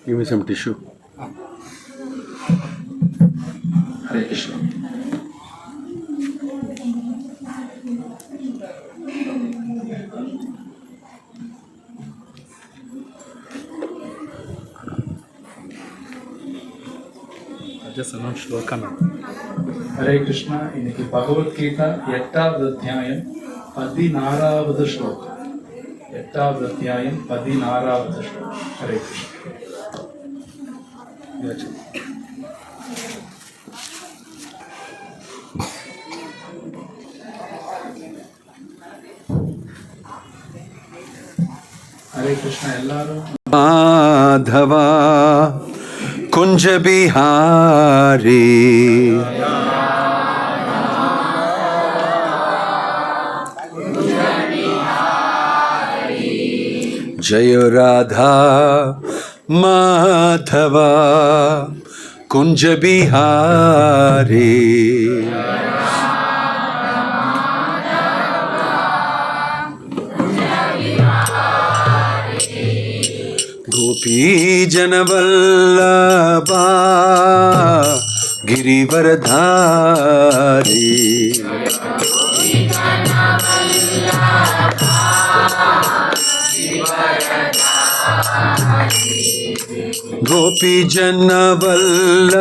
Give me some tissue. Hare Krishna. Just announce Shloka now. Hare Krishna. இன்னைக்கு பகவத்கீதா 8வது அத்தியாயம் 16வது ஸ்லோகம். 8வது அத்தியாயம் 16வது ஸ்லோகம். ஹரே கிருஷ்ணா. ஹரே கிருஷ்ணா. எல்லாரும் மாதவா குஞ்ச பிஹாரி ஜய ராதா மாதவா குஞ்ச பிஹாரி गोपी जनवल्लभा गिरिवरधारी गोपी जनवल्लभा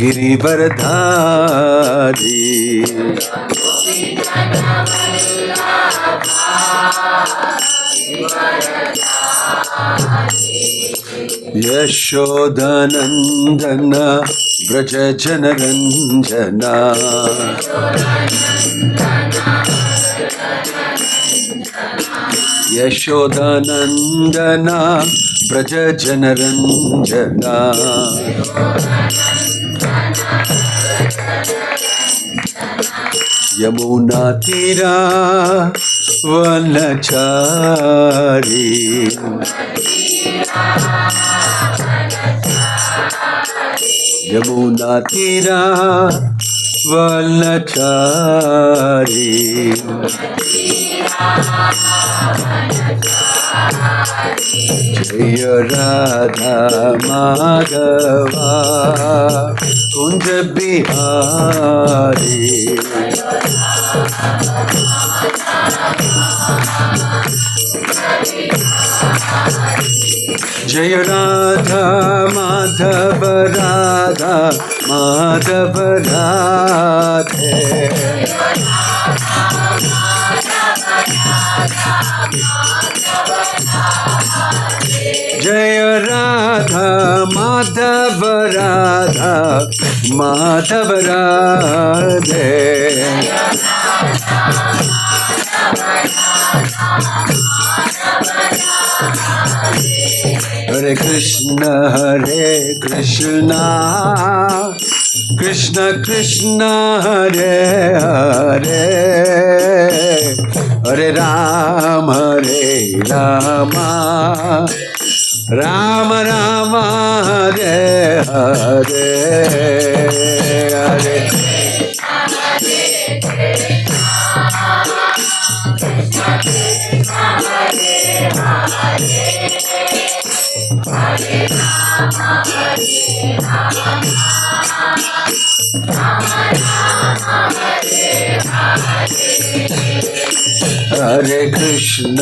गिरिवरधारी यशोदनंदन व्रज जनरंजना यशोदनंदन व्रज जनरंजना यमुना तीरा वनचारी यमुना तीरा वनचारी जय राधा माधवा कुंज बिहारी जय राधा माधव राधा माधव राधे जय राधा माधव राधा माधव राधे हरे Krishna Krishna Krishna Hare Hare Hare Ram Ram Ram Hare Hare Hare Hare Krishna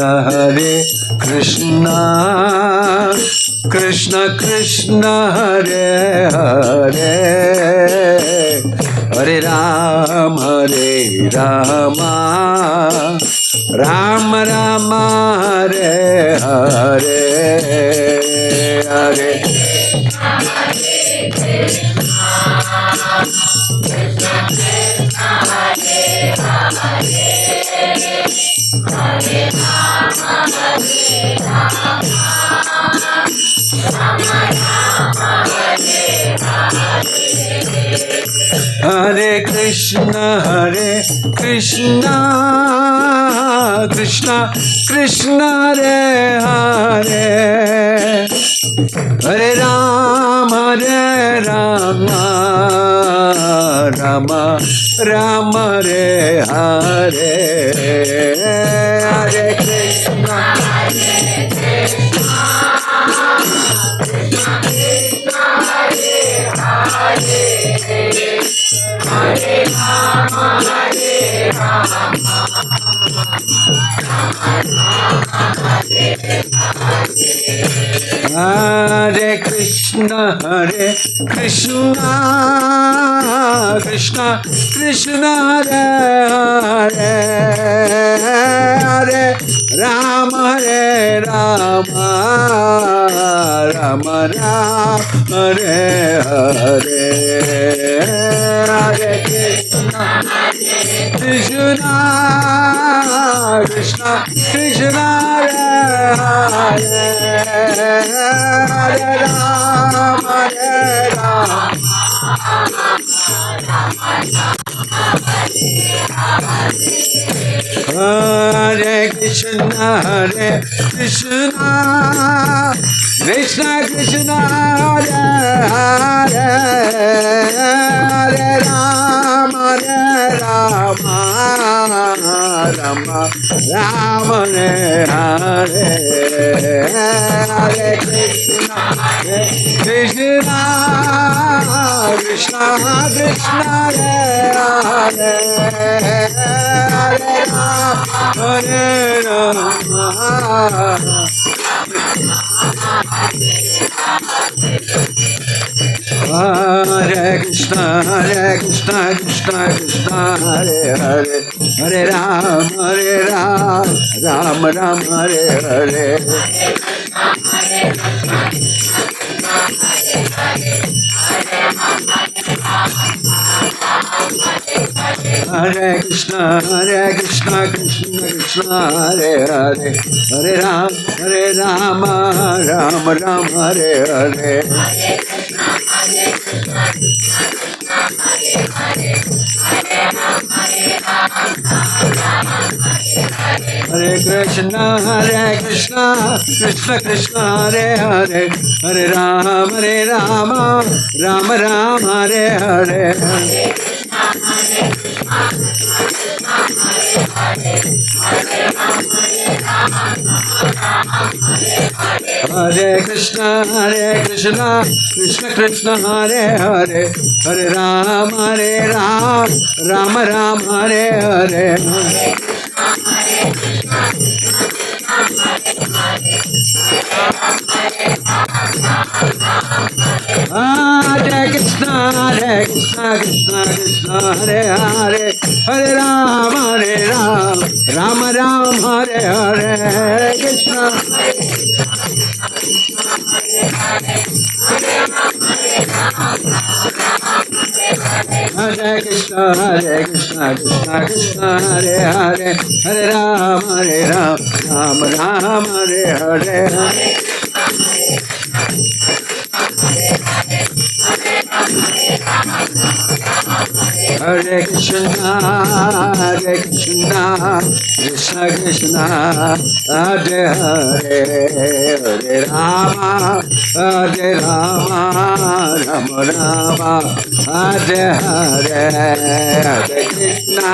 Krishna Krishna Hare Hare Hare Ram Ram Ram Hare Hare Hare Hare Krishna Krishna Krishna Hare Hare Hare Ram Ram Ram Hare Hare Hare Krishna Hare Krishna Krishna Krishna Hare Hare Hare Rama Rama Rama Hare Hare Hare Krishna Krishna Krishna Krishna Hare Hare Hare Rama Hare Krishna Krishna Krishna Hare Hare Hare Rama Rama Hare Hare Hare Krishna Krishna Krishna Hare Hare Hare Rama Hare Krishna Krishna Krishna Hare Hare Hare Rama Rama Hare Hare Hare Krishna Krishna Krishna Hare Hare Hare Rama Rama Hare Hare Hare Krishna Krishna Krishna Hare Hare Hare Rama Rama Hare Hare Hare Krishna Krishna Krishna Hare Hare Hare Rama Rama Hare Hare Hare Krishna Krishna Hare Hare Hare Rama Rama Hare Hare Krishna Hare Krishna Krishna Hare Hare Hare Rama Rama Hare Hare Hare Krishna Krishna Krishna Hare Hare Hare Rama Rama Hare Hare Hare Krishna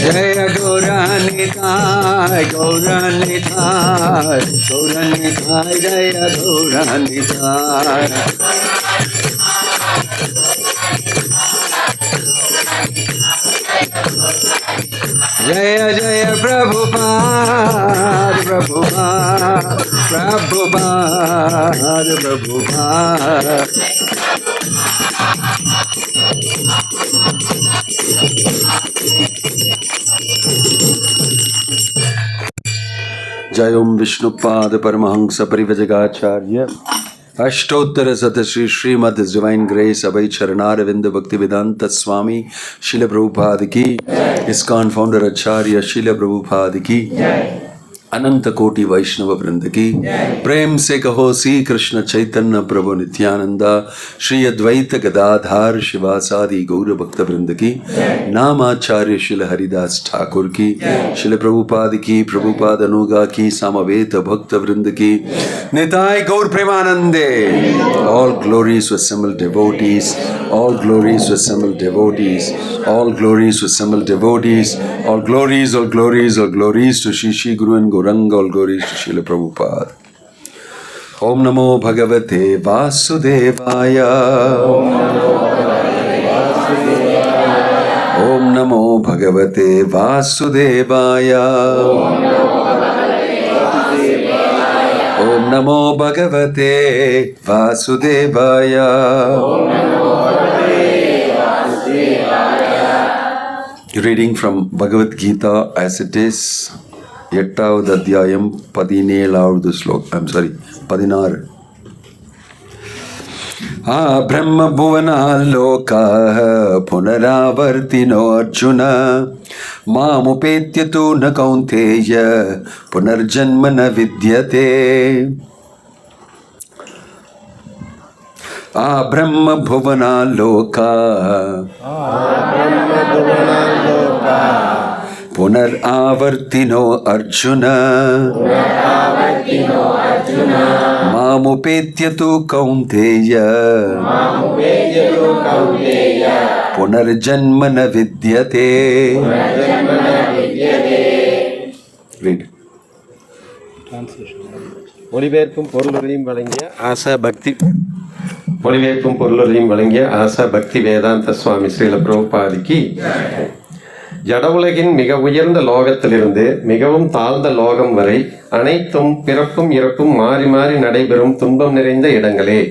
Jaya Gauranitai Jaya Gauranitai Jaya Prabhupada Jai Om Vishnupad Paramahansa Parivajagacharya Ashtotara Satashri Srimad His Divine Grace Abhay Charanaravinda Bhaktivedanta Swami Srila Prabhupada Ki ISKCON Founder Acharya Srila Prabhupada Ki अनंत कोटि वैष्णव वृंद की प्रेम से कहो श्री कृष्ण चैतन्य प्रभु नित्यानंदा श्री अद्वैत गदाधार शिवासादि गौर भक्त वृंद की नामाचार्य शिल हरिदास ठाकुर की शिल प्रभुपाद की प्रभुपाद अनुगा की सामवेद भक्त वृंद की निताय गौर प्रेमानंदे all glories to assembled devotees all glories to assembled devotees all glories to assembled devotees all glories to Shri Guru and Gauranga all glories to Srila Prabhupada ओम नमो भगवते वासुदेवाय। ओम नमो भगवते वासुदेवाय। ओम नमो भगवते वासुदेवाय। Reading from Bhagavad Gita as it is, 8வது அத்தியாயம் 17வது ஸ்லோகம். 16. ब्रह्म भुवनालोकाः पुनरावर्तिनो अर्जुन मामुपेत्य तु न कौन्तेय पुनर्जन्म न विद्यते। ब्रह्म भुवनालोकाः पुनरावर्तिनो अर्जुन मामुपेत्य तु कौन्तेय पुनर्जन्म न विद्यते। மொழிபெயர்ப்பும் பொருளுரையும் வழங்கிய ஆசா பக்தி வேதாந்த சுவாமி ஸ்ரீல பிரபுபாதிக்கு ஜட உலகின் மிக உயர்ந்த லோகத்திலிருந்து மிகவும் தாழ்ந்த லோகம் வரை அனைத்தும் பிறப்பும் இறப்பும் மாறி மாறி நடைபெறும் துன்பம் நிறைந்த இடங்களே.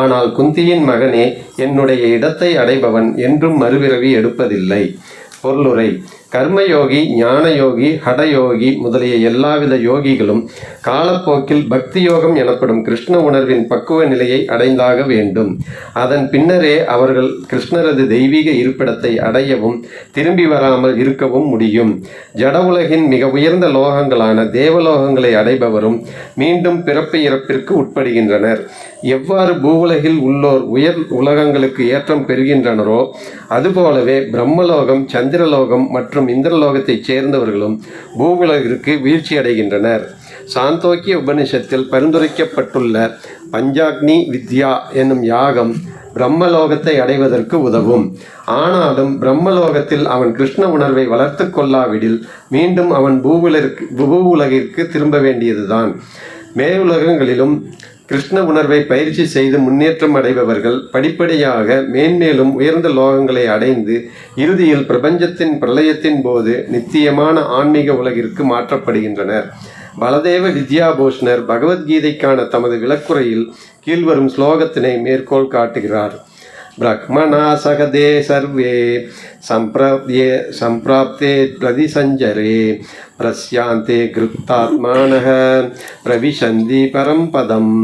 ஆனால் குந்தியின் மகனே, என்னுடைய இடத்தை அடைபவன் என்றும் மறுபிறவி எடுப்பதில்லை. பொருளுரை: கர்மயோகி, ஞானயோகி, ஹடயோகி முதலிய எல்லாவித யோகிகளும் காலப்போக்கில் பக்தி யோகம் எனப்படும் கிருஷ்ண உணர்வின் பக்குவ நிலையை அடைந்தாக வேண்டும். அதன் பின்னரே அவர்கள் கிருஷ்ணரது தெய்வீக இருப்பிடத்தை அடையவும் திரும்பி வராமல் இருக்கவும் முடியும். ஜட உலகின் மிக உயர்ந்த லோகங்களான தேவலோகங்களை அடைபவரும் மீண்டும் பிறப்பு இறப்பிற்கு உட்படுகின்றனர். எவ்வாறு பூவுலகில் உள்ளோர் உயர் உலகங்களுக்கு ஏற்றம் பெறுகின்றனரோ அதுபோலவே பிரம்மலோகம், சந்திரலோகம் மற்றும் இந்திரலோகத்தைச் சேர்ந்தவர்களும் பூவுலகிற்கு வீழ்ச்சி அடைகின்றனர். சாந்தோக்கிய உபனிஷத்தில் பரிந்துரைக்கப்பட்டுள்ள பஞ்சாக்னி வித்யா என்னும் யாகம் பிரம்மலோகத்தை அடைவதற்கு உதவும். ஆனாலும் பிரம்மலோகத்தில் அவன் கிருஷ்ண உணர்வை வளர்த்து கொள்ளாவிடில் மீண்டும் அவன் பூவுலகிற்கு திரும்ப வேண்டியதுதான். மேலுலகங்களிலும் கிருஷ்ண உணர்வை பயிற்சி செய்து முன்னேற்றம் அடைபவர்கள் படிப்படியாக மேன்மேலும் உயர்ந்த லோகங்களை அடைந்து இறுதியில் பிரபஞ்சத்தின் பிரளயத்தின் போது நித்தியமான ஆன்மீக உலகிற்கு மாற்றப்படுகின்றனர். பலதேவ வித்யாபூஷணர் பகவத்கீதைக்கான தமது விளக்குரையில் கீழ்வரும் ஸ்லோகத்தினை மேற்கோள் காட்டுகிறார். பிரக்மணா சகதே சர்வே சம்பிராப்தே பிரதிசஞ்சரே பிரஸ்யாந்தே கிருத்தாத்மானஹ பிரவிசந்தி பரம்பதம்.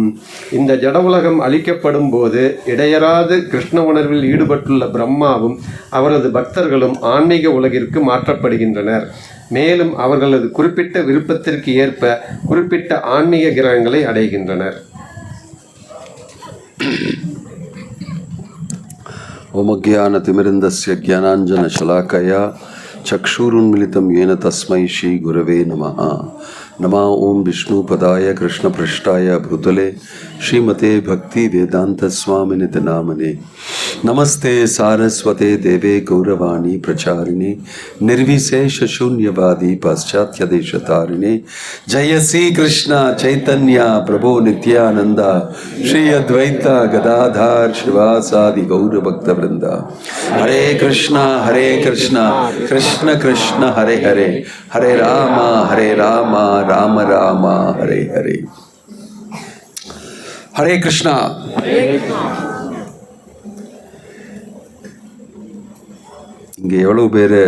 இந்த ஜட உலகம் அழிக்கப்படும் போது இடையராது கிருஷ்ண உணர்வில் ஈடுபட்டுள்ள பிரம்மாவும் அவரது பக்தர்களும் ஆன்மீக உலகிற்கு மாற்றப்படுகின்றனர். மேலும் அவர்களது குறிப்பிட்ட விருப்பத்திற்கு ஏற்ப குறிப்பிட்ட ஆன்மீக கிரகங்களை அடைகின்றனர். ओमज्ञानतिमिरिन्दस्य ज्ञानाञ्जनशलाकया चक्षुरुन्मिलितं येन तस्मै श्रीगुरवे नमः. नमः ओं विष्णुपदाय कृष्णपृष्ठाय भूतले श्रीमते भक्तिवेदान्तस्वामिनिति नामने. नमस्ते सारस्वते देवे गौरवाणी प्रचारिणे निर्विशेषशून्यवादी पाश्चात्यदेशतारिणे. जय श्री कृष्ण चैतन्य प्रभो नित्यानंद श्री अद्वैत गदाधर श्रीवासादि गौरभक्तवृंद. हरे कृष्ण कृष्ण कृष्ण हरे हरे, हरे राम राम राम हरे हरे. हरे कृष्णा. இங்கே எவ்வளவு பேர்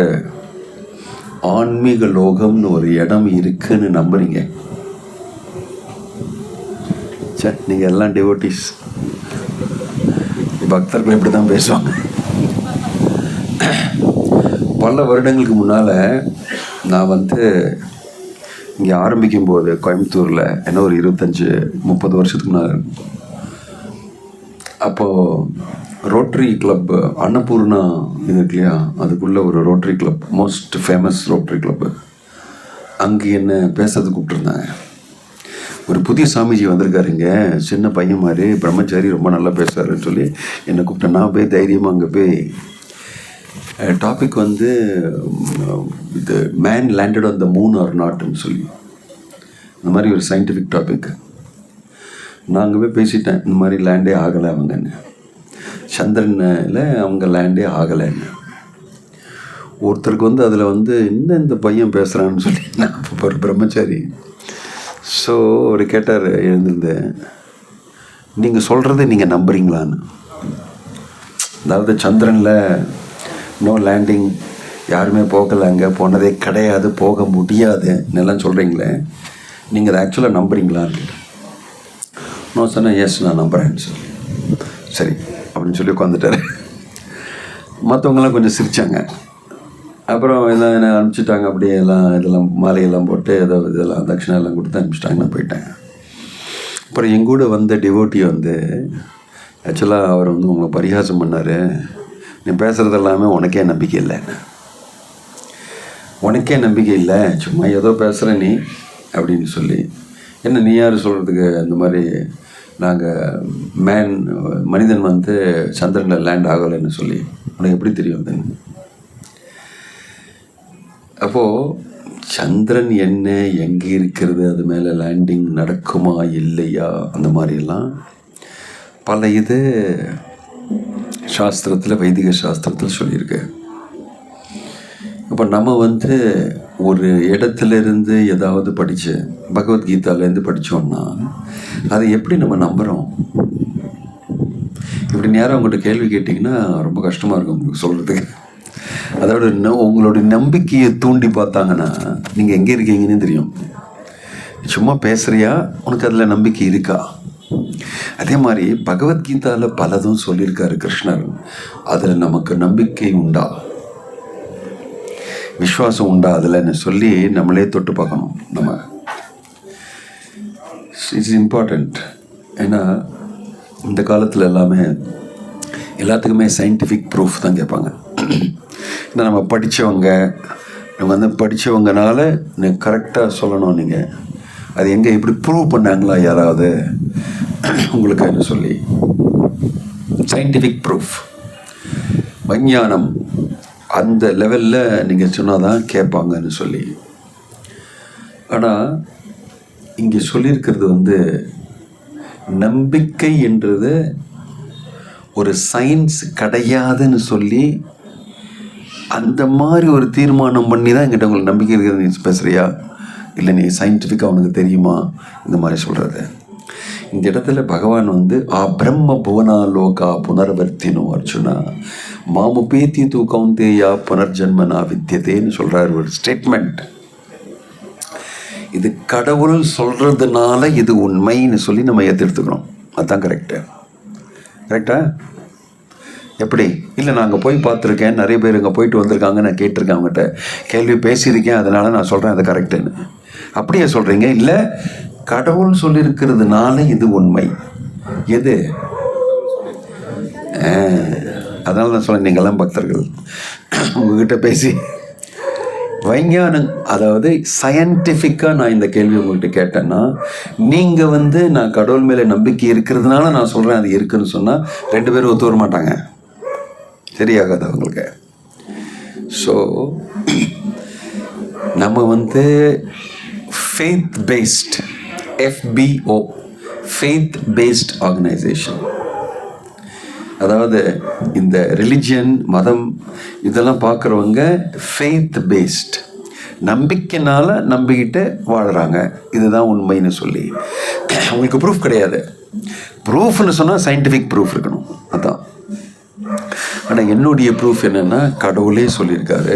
ஆன்மீக லோகம்னு ஒரு இடம் இருக்குன்னு நம்புறீங்க? சரி, நீங்கள் எல்லாம் டிவோட்டிஸ், பக்தர்கள் இப்படி தான் பேசுவாங்க. பல வருடங்களுக்கு முன்னால் நான் இங்கே ஆரம்பிக்கும்போது கோயம்புத்தூரில் என்ன ஒரு 25-30 வருஷத்துக்கு முன்னால், அப்போது ரோட்டரி கிளப் அன்னபூர்ணா இது இருக்கு இல்லையா, அதுக்குள்ளே ஒரு rotary club, most famous rotary club, அங்கே என்ன பேசுறதுக்கு கூப்பிட்டுருந்தாங்க. ஒரு புதிய சாமிஜி வந்திருக்காருங்க, சின்ன பையன் மாதிரி பிரம்மச்சாரி, ரொம்ப நல்லா பேசுகிறாருன்னு சொல்லி என்னை கூப்பிட்டேன். நான் போய் தைரியமாக அங்கே போய் டாபிக் இது man landed on the moon or நாட்னு சொல்லி இந்த மாதிரி ஒரு சயின்டிஃபிக் டாபிக். நான் அங்கே போய் பேசிட்டேன், இந்த மாதிரி லேண்டே ஆகலை அவங்கன்னு, சந்திரனில் அவங்க லேண்டே ஆகலைன்னு. ஒருத்தருக்கு வந்து அதில் வந்து இன்னும் இந்த பையன் பேசுகிறான்னு சொல்லி, நான் இப்போ ஒரு பிரம்மச்சாரி. ஸோ அவர் கேட்டார் எழுந்திருந்து, நீங்கள் சொல்கிறத நீங்கள் நம்புறீங்களான்னு. அதாவது சந்திரனில் நோ லேண்டிங், யாருமே போகலை, அங்கே போனதே கிடையாது, போக முடியாது என்னெல்லாம் சொல்கிறீங்களே, நீங்கள் அதை ஆக்சுவலாக நம்புறீங்களான்னு. நான் சொன்னேன் எஸ் நான் நம்புகிறேன்னு சொல்லி, சரி அப்படின்னு சொல்லி உட்காந்துட்டாரு. மற்றவங்களாம் கொஞ்சம் சிரித்தாங்க. அப்புறம் எல்லாம் என்ன அனுப்பிச்சிட்டாங்க, அப்படியே எல்லாம் இதெல்லாம் மாலையெல்லாம் போட்டு ஏதோ இதெல்லாம் தட்சிணா எல்லாம் கொடுத்து அனுப்பிச்சிட்டாங்க. நான் போயிட்டேன். அப்புறம் எங்கூட வந்த டிவோட்டி வந்து ஆக்சுவலாக அவர் வந்து உங்களை பரிகாசம் பண்ணார், நீ பேசுகிறது எல்லாமே உனக்கே நம்பிக்கை இல்லை, உனக்கே நம்பிக்கை இல்லை, சும்மா ஏதோ பேசுகிற நீ அப்படின்னு சொல்லி. என்ன நீ யார் சொல்கிறதுக்கு, அந்த மாதிரி நாங்கள் மனிதன் வந்து சந்திரனில் லேண்ட் ஆகலைன்னு சொல்லி உனக்கு எப்படி தெரியும் அதுன்னு. அப்போது சந்திரன் என்ன, எங்கே இருக்கிறது, அது மேலே லேண்டிங் நடக்குமா இல்லையா, அந்த மாதிரியெல்லாம் பல இது சாஸ்திரத்தில், வைதிக சாஸ்திரத்தில் சொல்லியிருக்கு. இப்போ நம்ம வந்து ஒரு இடத்துலேருந்து ஏதாவது படித்து, பகவத்கீதாலேருந்து படித்தோம்னா அதை எப்படி நம்ம நம்புகிறோம்? இப்படி நேரம் உங்கள்கிட்ட கேள்வி கேட்டிங்கன்னா ரொம்ப கஷ்டமாக இருக்கும் உங்களுக்கு சொல்கிறதுக்கு. அதோட உங்களுடைய நம்பிக்கையை தூண்டி பார்த்தாங்கன்னா நீங்கள் எங்கே இருக்கீங்கன்னு தெரியும். சும்மா பேசுகிறியா, உனக்கு அதில் நம்பிக்கை இருக்கா? அதே மாதிரி பகவத்கீதாவில் பலதும் சொல்லியிருக்காரு கிருஷ்ணர். அதில் நமக்கு நம்பிக்கை உண்டா, விஸ்வாசம் உண்டா அதில்ன்னு சொல்லி நம்மளே தொட்டு பார்க்கணும். நம்ம இட்ஸ் இம்பார்ட்டண்ட். ஏன்னா இந்த காலத்தில் எல்லாத்துக்குமே சயின்டிஃபிக் ப்ரூஃப் தான் கேட்பாங்க. ஏன்னா நம்ம படித்தவங்க, நம்ம வந்து படித்தவங்கனால நீங்கள் கரெக்டாக சொல்லணும். நீங்கள் அது எங்கே இப்படி ப்ரூவ் பண்ணாங்களா யாராவது உங்களுக்கு என்ன சொல்லி, சயின்டிஃபிக் ப்ரூஃப், விஞ்ஞானம் அந்த லெவலில் நீங்கள் சொன்னால் தான் கேட்பாங்கன்னு சொல்லி. ஆனால் இங்கே சொல்லியிருக்கிறது வந்து நம்பிக்கை என்றது ஒரு சயின்ஸ் கிடையாதுன்னு சொல்லி அந்த மாதிரி ஒரு தீர்மானம் பண்ணி தான் என்கிட்ட உங்களுக்கு நம்பிக்கை இருக்கிறது. நீ பேசுகிறியா, இல்லை நீ சயின்டிஃபிக்காக உனக்கு தெரியுமா, இந்த மாதிரி சொல்கிறது. இந்த இடத்துல பகவான் வந்து பிரம்ம புவனா லோகா புனர்வர்த்தினோ அர்ஜுனா மாமுபேத்தி தூ கௌந்தேயா புனர்ஜன்மனா வித்தியதேன்னு சொல்கிறார் ஒரு ஸ்டேட்மெண்ட். இது கடவுள் சொல்கிறதுனால இது உண்மைன்னு சொல்லி நம்ம எடுத்துக்கிறோம். அதுதான் கரெக்டா? எப்படி இல்லை, நான் அங்கே போய் பார்த்துருக்கேன், நிறைய பேர் இங்கே போயிட்டு வந்திருக்காங்க, நான் கேட்டிருக்கேன், அவங்ககிட்ட கேள்வி பேசியிருக்கேன், அதனால் நான் சொல்கிறேன் அது கரெக்டுன்னு. அப்படியே சொல்கிறீங்க? இல்லை, கடவுள் சொல்லியிருக்கிறதுனால இது உண்மை. எது? அதனால தான் சொல்ல, நீங்கள்லாம் பக்தர்கள், உங்ககிட்ட பேசி வைஞானம், அதாவது சயின்டிஃபிக்காக நான் இந்த கேள்வி உங்கள்கிட்ட கேட்டேன்னா, நீங்கள் வந்து நான் கடவுள் மேலே நம்பிக்கை இருக்கிறதுனால நான் சொல்கிறேன் அது இருக்குன்னு சொன்னால் 2 பேரும் ஒத்து வர மாட்டாங்க, சரியாகாது அவங்களுக்கு. ஸோ நம்ம வந்து faith based, FBO, faith based organisation. அதாவது இந்த ரிலிஜியன், மதம் இதெல்லாம் பார்க்குறவங்க ஃபெய்த் பேஸ்ட், நம்பிக்கைனால நம்பிக்கிட்டு வாழ்கிறாங்க, இதுதான் உண்மைன்னு சொல்லி. அவங்களுக்கு ப்ரூஃப் கிடையாது. ப்ரூஃப்னு சொன்னால் சயின்டிஃபிக் ப்ரூஃப் இருக்கணும், அதான். ஆனால் என்னுடைய ப்ரூஃப் என்னென்னா, கடவுளே சொல்லியிருக்காரு,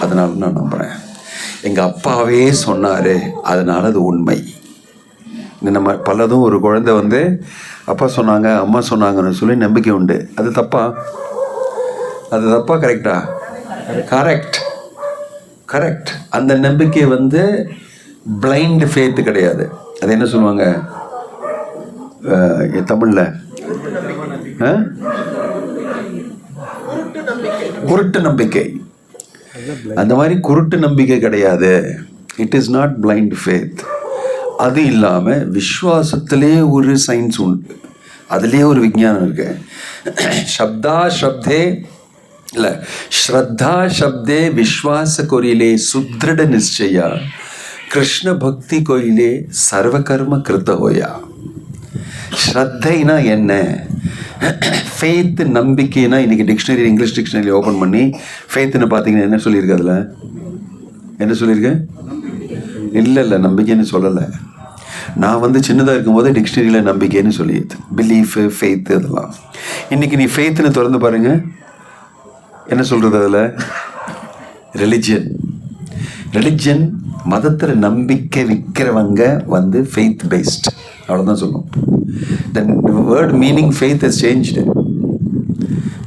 அதனால நான் நம்புகிறேன். எங்கள் அப்பாவே சொன்னார், அதனால் அது உண்மை. நம்ம பலதும் ஒரு குழந்தை வந்து அப்பா சொன்னாங்க, அம்மா சொன்னாங்கன்னு சொல்லி நம்பிக்கை உண்டு. அது தப்பா? கரெக்டா? கரெக்ட். அந்த நம்பிக்கை வந்து பிளைண்ட் ஃபேத் கிடையாது. அது என்ன சொல்லுவாங்க தமிழில்? குருட்டு நம்பிக்கை. அந்த மாதிரி குருட்டு நம்பிக்கை கிடையாது. It is not blind faith. அது இல்லாமல் விஸ்வாசத்திலே ஒரு சயின்ஸ் உண்டு, அதுலேயே ஒரு விஞ்ஞானம் இருக்கு. ஸ்ரத்தா சப்தே விஸ்வாச கொரிலே சுத்ருட நிச்சயா கிருஷ்ண பக்தி கொயிலே சர்வகர்ம கிருத்த ஹோயா. ஸ்ரத்தைனா என்ன? ஃபெய்த் நம்பிக்கைனா இன்னைக்கு டிக்ஷனரி, இங்கிலீஷ் டிக்ஷனரி ஓப்பன் பண்ணி ஃபெய்த்னு பார்த்தீங்கன்னா என்ன சொல்லியிருக்கு? அதில் என்ன சொல்லியிருக்கேன்? இல்லை நம்பிக்கைன்னு சொல்லலை. நான் சின்னதாக இருக்கும்போது டிக்ஷனரியில் நம்பிக்கைன்னு சொல்லிடுது, பிலீஃபு, ஃபெய்த்து, அதெல்லாம். இன்றைக்கி நீ ஃபெய்த்துன்னு திறந்து பாருங்கள், என்ன சொல்கிறது அதில்? ரிலிஜன் மதத்தில் நம்பிக்கை விற்கிறவங்க ஃபெய்த் பேஸ்ட், அவ்வளோதான் சொல்லும். The word meaning faith has changed,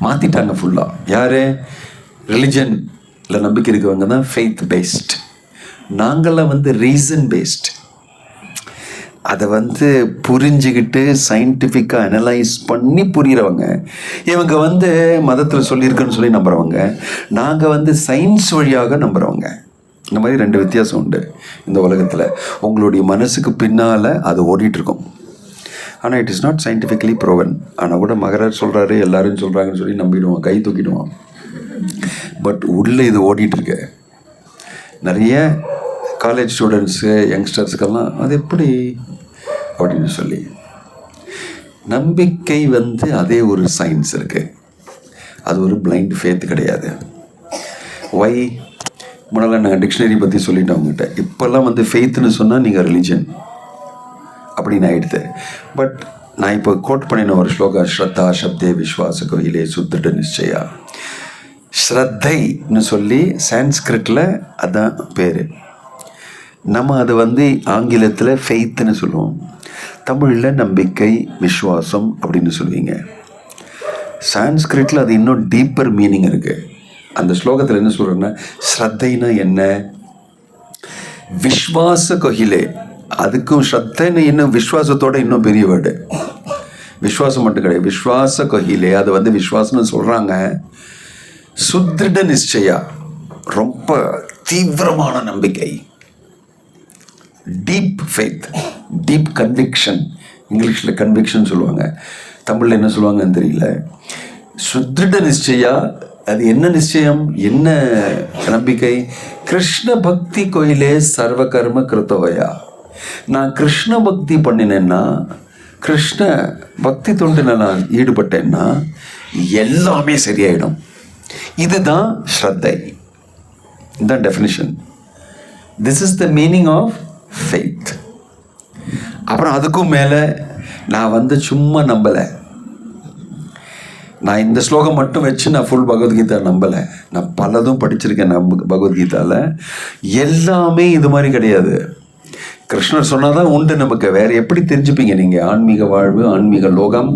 மாற்றிட்டாங்க ஃபுல்லாக. யார்? ரிலிஜனில் நம்பிக்கை இருக்கிறவங்க தான் ஃபெய்த் பேஸ்ட். நாங்களாம் ரீசன் பேஸ்ட். அதை புரிஞ்சுக்கிட்டு சயின்டிஃபிக்காக அனலைஸ் பண்ணி புரிகிறவங்க. இவங்க மதத்தில் சொல்லியிருக்குன்னு சொல்லி நம்புகிறவங்க. நாங்கள் சயின்ஸ் வழியாக நம்புகிறவங்க. இந்த மாதிரி 2 வித்தியாசம் உண்டு இந்த உலகத்தில். உங்களுடைய மனசுக்கு பின்னால் அது ஓடிட்டுருக்கும். ஆனால் இட் இஸ் நாட் சயின்டிஃபிக்கலி ப்ரோவன். ஆனால் கூட மகராஜ் சொல்கிறாரு, எல்லாரும் சொல்கிறாங்கன்னு சொல்லி நம்பிடுவோம், கை தூக்கிடுவோம். பட் உள்ளே இது ஓடிட்டுருக்கு. நிறைய காலேஜ் ஸ்டூடெண்ட்ஸு, யங்ஸ்டர்ஸுக்கெல்லாம் அது எப்படி அப்படின்னு சொல்லி நம்பிக்கை அதே ஒரு சயின்ஸ் இருக்குது. அது ஒரு பிளைண்ட் ஃபேத் கிடையாது. ஒய்? முன்னால நாங்கள் டிக்ஷனரி பற்றி சொல்லிட்டோம் அவங்ககிட்ட. இப்போல்லாம் ஃபெய்த்துன்னு சொன்னால் நீங்கள் ரிலிஜன் அப்படின்னு ஆகிடுது. பட் நான் இப்போ கோட் பண்ணின ஒரு ஸ்லோகா, ஸ்ரத்தா சப்தே விஸ்வாச கோயிலே சுத்திட்ட நிச்சயா. ஸ்ரத்தைன்னு சொல்லி சான்ஸ்கிரிட்டில் அதான் பேர். நம்ம அது ஆங்கிலத்தில் ஃபெய்த்துன்னு சொல்லுவோம், தமிழில் நம்பிக்கை, விஸ்வாசம் அப்படின்னு சொல்லுவீங்க. சான்ஸ்கிரிட்டில் அது இன்னும் டீப்பர் மீனிங் இருக்குது. அந்த ஸ்லோகத்தில் என்ன சொல்கிறேன்னா, ஸ்ரத்தைனா என்ன? விஸ்வாச கொகிலே, அதுக்கும் ஸ்ரத்தைன்னு இன்னும் விஸ்வாசத்தோட இன்னும் பெரிய வேர்டு. விஸ்வாசம் மட்டும் கிடையாது, விஸ்வாச கொகிலே, அது விஸ்வாசம்னு சொல்கிறாங்க. சுத்ருட நிச்சயா, ரொம்ப தீவிரமான நம்பிக்கை, டீப் ஃபெய்த், டீப் கன்விக்ஷன். இங்கிலீஷில் கன்விக்ஷன் சொல்லுவாங்க, தமிழில் என்ன சொல்லுவாங்கன்னு தெரியல. சுத்ருட நிச்சயா, அது என்ன நிச்சயம், என்ன நம்பிக்கை? கிருஷ்ண பக்தி கோயிலே சர்வ கர்ம கிருத்தோயா. நான் கிருஷ்ண பக்தி பண்ணினேன்னா, கிருஷ்ண பக்தி தொண்டில் நான் ஈடுபட்டேன்னா எல்லாமே சரியாயிடும். இதுதான் ஸ்ரத்தை. இதுதான் definition. This is the meaning of faith. அப்புறம் அதுக்கும் மேலே நான் சும்மா நம்பலை. நான் இந்த ஸ்லோகம் மட்டும் வச்சு நான் ஃபுல் பகவத்கீதா நம்பலை. நான் பலதும் படிச்சிருக்கேன் பகவத்கீதாவில். எல்லாமே இது மாதிரி கிடையாது. கிருஷ்ணர் சொன்னால் தான் உண்டு நமக்கு. வேறு எப்படி தெரிஞ்சுப்பீங்க நீங்கள்? ஆன்மீக வாழ்வு, ஆன்மீக லோகம்,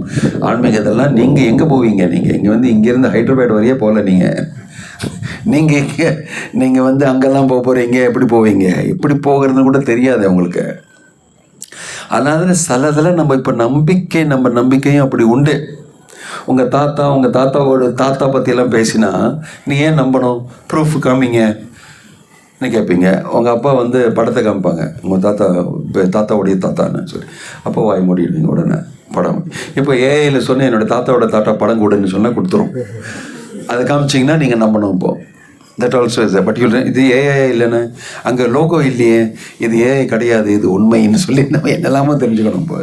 ஆன்மீக இதெல்லாம் நீங்கள் எங்கே போவீங்க? நீங்கள் இங்கே இங்கேருந்து ஹைதராபாத் வரையே போகல. நீங்கள் எங்கே நீங்கள் அங்கெல்லாம் போக போகிறீங்க, எப்படி போவீங்க? எப்படி போகிறதுன்னு கூட தெரியாது உங்களுக்கு. அதனால சிலதில் நம்ம இப்போ நம்ம நம்பிக்கையும் அப்படி உண்டு. உங்கள் தாத்தாவோட தாத்தா பற்றியெல்லாம் பேசினா நீ ஏன் நம்பணும்? ப்ரூஃப் காமிங்க கேட்பீங்க. உங்கள் அப்பா படத்தை காமிப்பாங்க, உங்கள் தாத்தாவுடைய தாத்தான்னு சொல்லி. அப்போ வாய் மூடிடுவீங்க உடனே படம். இப்போ ஏஐயில் சொன்ன என்னோடய தாத்தாவோட தாத்தா படம் கொடுன்னு சொன்னால் கொடுத்துரும். அதை காமிச்சிங்கன்னா நீங்கள் நம்பணும். இப்போது தட் ஆல்சோ இஸ். பட் இது ஏஐ இல்லைன்னு அங்கே லோகோ இல்லையே, இது ஏஐ கிடையாது, இது உண்மைன்னு சொல்லி நம்ம என்னெல்லாமோ தெரிஞ்சுக்கணும். இப்போ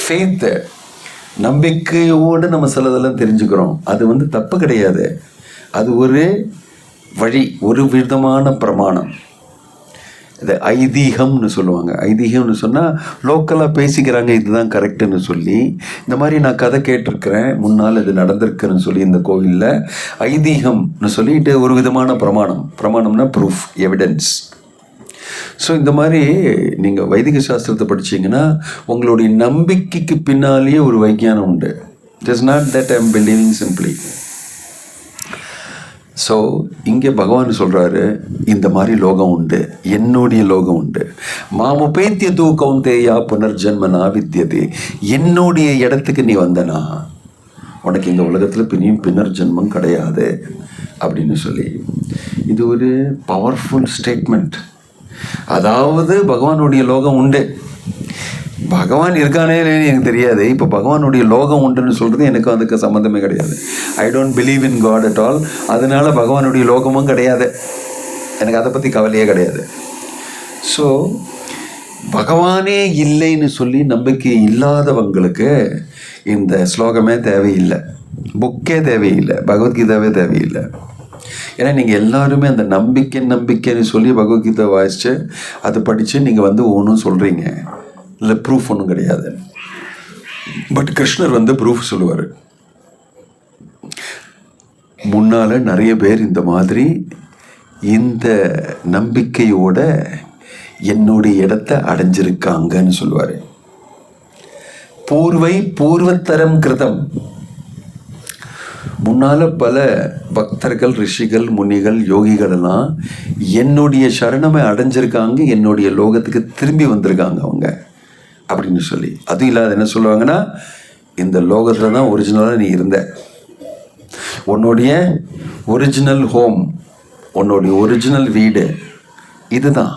ஃபெய்த்து, நம்பிக்கையோடு நம்ம சிலதெல்லாம் தெரிஞ்சுக்கிறோம். அது தப்பு கிடையாது. அது ஒரு வழி, ஒரு விதமான பிரமாணம். இது ஐதீகம்னு சொல்லுவாங்க. ஐதீகம்னு சொன்னால் லோக்கலாக பேசிக்கிறாங்க, இதுதான் கரெக்டுன்னு சொல்லி. இந்த மாதிரி நான் கதை கேட்டிருக்கிறேன், முன்னால் இது நடந்திருக்குன்னு சொல்லி இந்த கோவிலில். ஐதீகம்னு சொல்லிட்டு ஒரு விதமான பிரமாணம்னா ப்ரூஃப், எவிடன்ஸ். ஸோ இந்த மாதிரி நீங்கள் வைதிக சாஸ்திரத்தை படித்தீங்கன்னா உங்களுடைய நம்பிக்கைக்கு பின்னாலேயே ஒரு வைஜானம் உண்டு. It is not that I am believing simply. So இங்கே பகவான் சொல்கிறாரு, இந்த மாதிரி லோகம் உண்டு, என்னுடைய லோகம் உண்டு. மாமுபேத்திய தூக்கம் தேயா புனர்ஜன்மனா வித்தியதே. என்னுடைய இடத்துக்கு நீ வந்தனா உனக்கு இந்த உலகத்தில் பின்னர்ஜென்மம் கிடையாது அப்படின்னு சொல்லி. இது ஒரு பவர்ஃபுல் ஸ்டேட்மெண்ட். அதாவது பகவானுடைய லோகம் உண்டு. பகவான் இருக்கானே எனக்கு தெரியாது. இப்போ பகவானுடைய லோகம் உண்டுன்னு சொல்கிறது எனக்கு அதுக்கு சம்மந்தமே கிடையாது. I don't believe in God at all. அதனால பகவானுடைய லோகமும் கிடையாது, எனக்கு அதை பற்றி கவலையே கிடையாது. ஸோ பகவானே இல்லைன்னு சொல்லி நம்பிக்கை இல்லாதவங்களுக்கு இந்த ஸ்லோகமே தேவையில்லை, புக்கே தேவையில்லை, பகவத்கீதாவே தேவையில்லை. ஏன்னா நீங்கள் எல்லாருமே அந்த நம்பிக்கைன்னு சொல்லி பகவத்கீதை வாசித்து அதை படித்து நீங்கள் ஒன்றும் சொல்கிறீங்க, இல்லை ப்ரூஃப் ஒன்றும் கிடையாது. பட் கிருஷ்ணர் ப்ரூஃப் சொல்லுவார். முன்னால் நிறைய பேர் இந்த மாதிரி இந்த நம்பிக்கையோட என்னுடைய இடத்தை அடைஞ்சிருக்காங்கன்னு சொல்லுவார். பூர்வத்தரம் கிருதம். முன்னால் பல பக்தர்கள், ரிஷிகள், முனிகள், யோகிகள் எல்லாம் என்னுடைய சரணமை அடைஞ்சிருக்காங்க, என்னுடைய லோகத்துக்கு திரும்பி வந்திருக்காங்க அவங்க அப்படின்னு சொல்லி. அதுவும் இல்லாத என்ன சொல்லுவாங்கன்னா, இந்த லோகத்தில் தான் ஒரிஜினலாக நீ இருந்த, உன்னுடைய ஒரிஜினல் ஹோம், உன்னுடைய ஒரிஜினல் வீடு இதுதான்,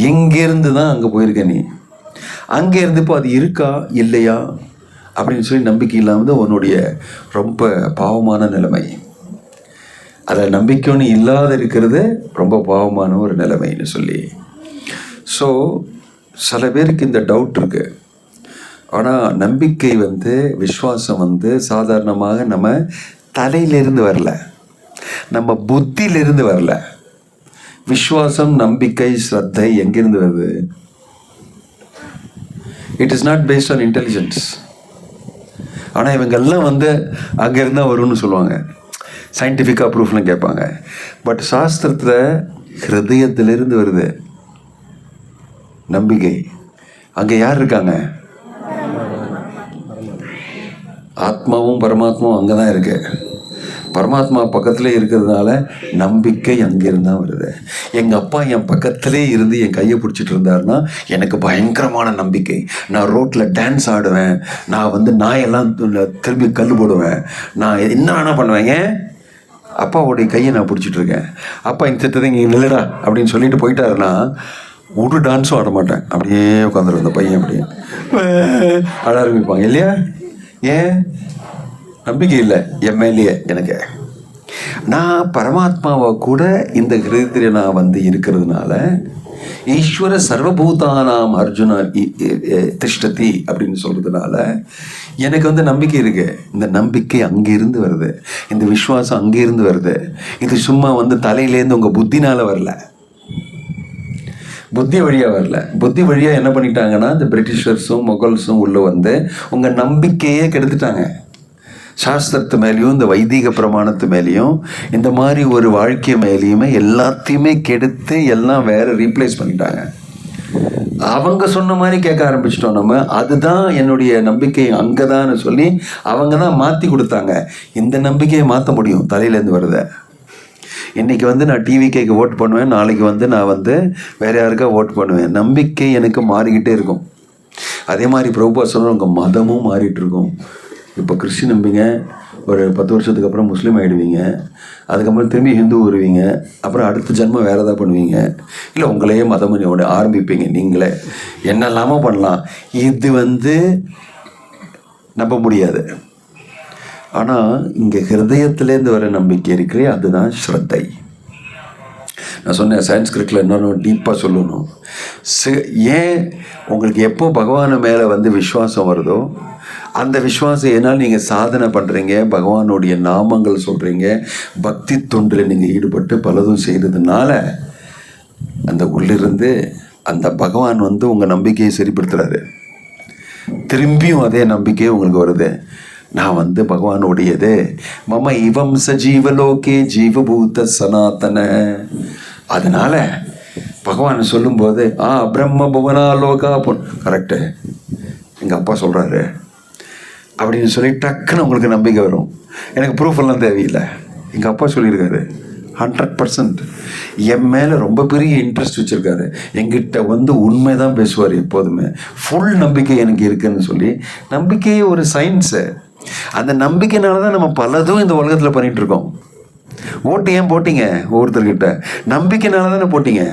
எங்கேருந்து தான் அங்கே போயிருக்க நீ, அங்கே இருந்தப்போ அது இருக்கா இல்லையா அப்படின்னு சொல்லி நம்பிக்கை இல்லாமல் உன்னுடைய ரொம்ப பாவமான நிலைமை. அதில் நம்பிக்கைன்னு இல்லாத இருக்கிறது ரொம்ப பாவமான ஒரு நிலைமைன்னு சொல்லி. ஸோ சில பேருக்கு இந்த டவுட் இருக்கு. ஆனால் நம்பிக்கை விஸ்வாசம் சாதாரணமாக நம்ம தலையிலிருந்து வரல, நம்ம புத்தியிலிருந்து வரல. விஸ்வாசம், நம்பிக்கை, ஸ்ரத்தை எங்கிருந்து வருது? It is not based on intelligence. ஆனால் இவங்கெல்லாம் அங்கேருந்து தான் வரும்னு சொல்லுவாங்க, சயின்டிஃபிக்காக ப்ரூஃப்லாம் கேட்பாங்க. பட் சாஸ்திரத்தில் ஹிருதயத்திலிருந்து வருது நம்பிக்கை. அங்கே யார் இருக்காங்க? ஆத்மாவும் பரமாத்மாவும் அங்கே தான் இருக்கு. பரமாத்மா பக்கத்திலே இருக்கிறதுனால நம்பிக்கை அங்கேருந்து தான் வருது. எங்கள் அப்பா என் பக்கத்திலே இருந்து என் கையை பிடிச்சிட்டு இருந்தாருன்னா எனக்கு பயங்கரமான நம்பிக்கை. நான் ரோட்டில் டான்ஸ் ஆடுவேன், நான் நாயெல்லாம் திரும்பி கல் போடுவேன், நான் என்ன வேணால் பண்ணுவேங்க. அப்பாவுடைய கையை நான் பிடிச்சிட்ருக்கேன். அப்பா இந்த திட்டத்தை இங்கே நில்லுடா அப்படின்னு சொல்லிட்டு போயிட்டாருன்னா ஒரு டான்ஸும் ஆட மாட்டேன், அப்படியே உட்காந்துருவேன். அந்த பையன் அப்படியே ஆட ஆரம்பிப்பாங்க இல்லையா? ஏன்? நம்பிக்கை இல்லை என் மேலேயே. எனக்கு நான் பரமாத்மாவை கூட இந்த ஹிருதயத்தில் நான் இருக்கிறதுனால ஈஸ்வர சர்வபூதானாம் அர்ஜுன திஷ்டதி அப்படின்னு சொல்றதுனால எனக்கு நம்பிக்கை இருக்கு. இந்த நம்பிக்கை அங்கிருந்து வருது, இந்த விசுவாசம் அங்கிருந்து வருது. இது சும்மா தலையிலேருந்து உங்க புத்தினால வரல, புத்தி வழியாக வரல. புத்தி வழியாக என்ன பண்ணிட்டாங்கன்னா இந்த பிரிட்டிஷர்ஸும் முகல்ஸும் உள்ள உங்கள் நம்பிக்கையே கெடுத்துட்டாங்க. சாஸ்திரத்து மேலேயும் இந்த வைதிக பிரமாணத்து மேலேயும் இந்த மாதிரி ஒரு வாழ்க்கை மேலேயுமே எல்லாத்தையுமே கெடுத்து எல்லாம் வேற ரீப்ளேஸ் பண்ணிட்டாங்க. அவங்க சொன்ன மாதிரி கேட்க ஆரம்பிச்சிட்டோம் நம்ம. அதுதான் என்னுடைய நம்பிக்கை அங்கே தான் சொல்லி அவங்க தான் மாற்றி கொடுத்தாங்க. இந்த நம்பிக்கையை மாற்ற முடியும் தலையிலேருந்து வருத. இன்றைக்கி நான் டிவிகேக்கு ஓட் பண்ணுவேன், நாளைக்கு நான் வேறு யாருக்கா ஓட் பண்ணுவேன். நம்பிக்கை எனக்கு மாறிக்கிட்டே இருக்கும். அதே மாதிரி பிரபுபா சொல்கிற உங்கள் மதமும் மாறிட்டு இருக்கும். இப்போ கிறிஸ்டின் நம்பிங்க, ஒரு 10 வருஷத்துக்கு அப்புறம் முஸ்லீம் ஆகிடுவீங்க, அதுக்கப்புறம் திரும்பி ஹிந்து வருவீங்க, அப்புறம் அடுத்த ஜென்மம் வேறு எதாவது பண்ணுவீங்க, இல்லை உங்களையே மதம் ஆரம்பிப்பீங்க. நீங்களே என்னெல்லாமோ பண்ணலாம். இது நம்ப முடியாது. ஆனால் இங்கே ஹிருதயத்திலேருந்து வர நம்பிக்கை இருக்கிறே அதுதான் ஸ்ரத்தை. நான் சொன்னேன் சான்ஸ்கிரிட்டில் இன்னொன்று டீப்பாக சொல்லணும். ஏன் உங்களுக்கு எப்போ பகவான் மேலே விஸ்வாசம் வருதோ அந்த விஸ்வாசம் ஏன்னால் நீங்கள் சாதனை பண்ணுறீங்க, பகவானுடைய நாமங்கள் சொல்கிறீங்க, பக்தி தொண்டில் நீங்கள் ஈடுபட்டு பலதும் செய்கிறதுனால அந்த உள்ளிருந்து அந்த பகவான் உங்கள் நம்பிக்கையை சரிப்படுத்துகிறாரு. திரும்பியும் அதே நம்பிக்கையே உங்களுக்கு வருது. நான் பகவானுடையது. மம இவம் சஜீவலோகே ஜீவபூத சனாத்தன. அதனால பகவான் சொல்லும்போது பிரம்ம புவனாலோகா கரெக்டு எங்கள் அப்பா சொல்கிறாரு அப்படின்னு சொல்லி டக்குன்னு உங்களுக்கு நம்பிக்கை வரும். எனக்கு ப்ரூஃப் எல்லாம் தேவையில்லை, எங்கள் அப்பா சொல்லியிருக்காரு. 100% என் மேலே ரொம்ப பெரிய இன்ட்ரெஸ்ட் வச்சுருக்காரு. எங்கிட்ட உண்மை தான் பேசுவார் எப்போதுமே. ஃபுல் நம்பிக்கை எனக்கு இருக்குன்னு சொல்லி. நம்பிக்கையே ஒரு சயின்ஸு. அந்த நம்பிக்கைனால தான் நம்ம பலதும் இந்த உலகத்தில் பண்ணிகிட்ருக்கோம். ஓட்டு ஏன் போட்டிங்க? ஒவ்வொருத்தர்கிட்ட நம்பிக்கைனால தானே போட்டிங்க.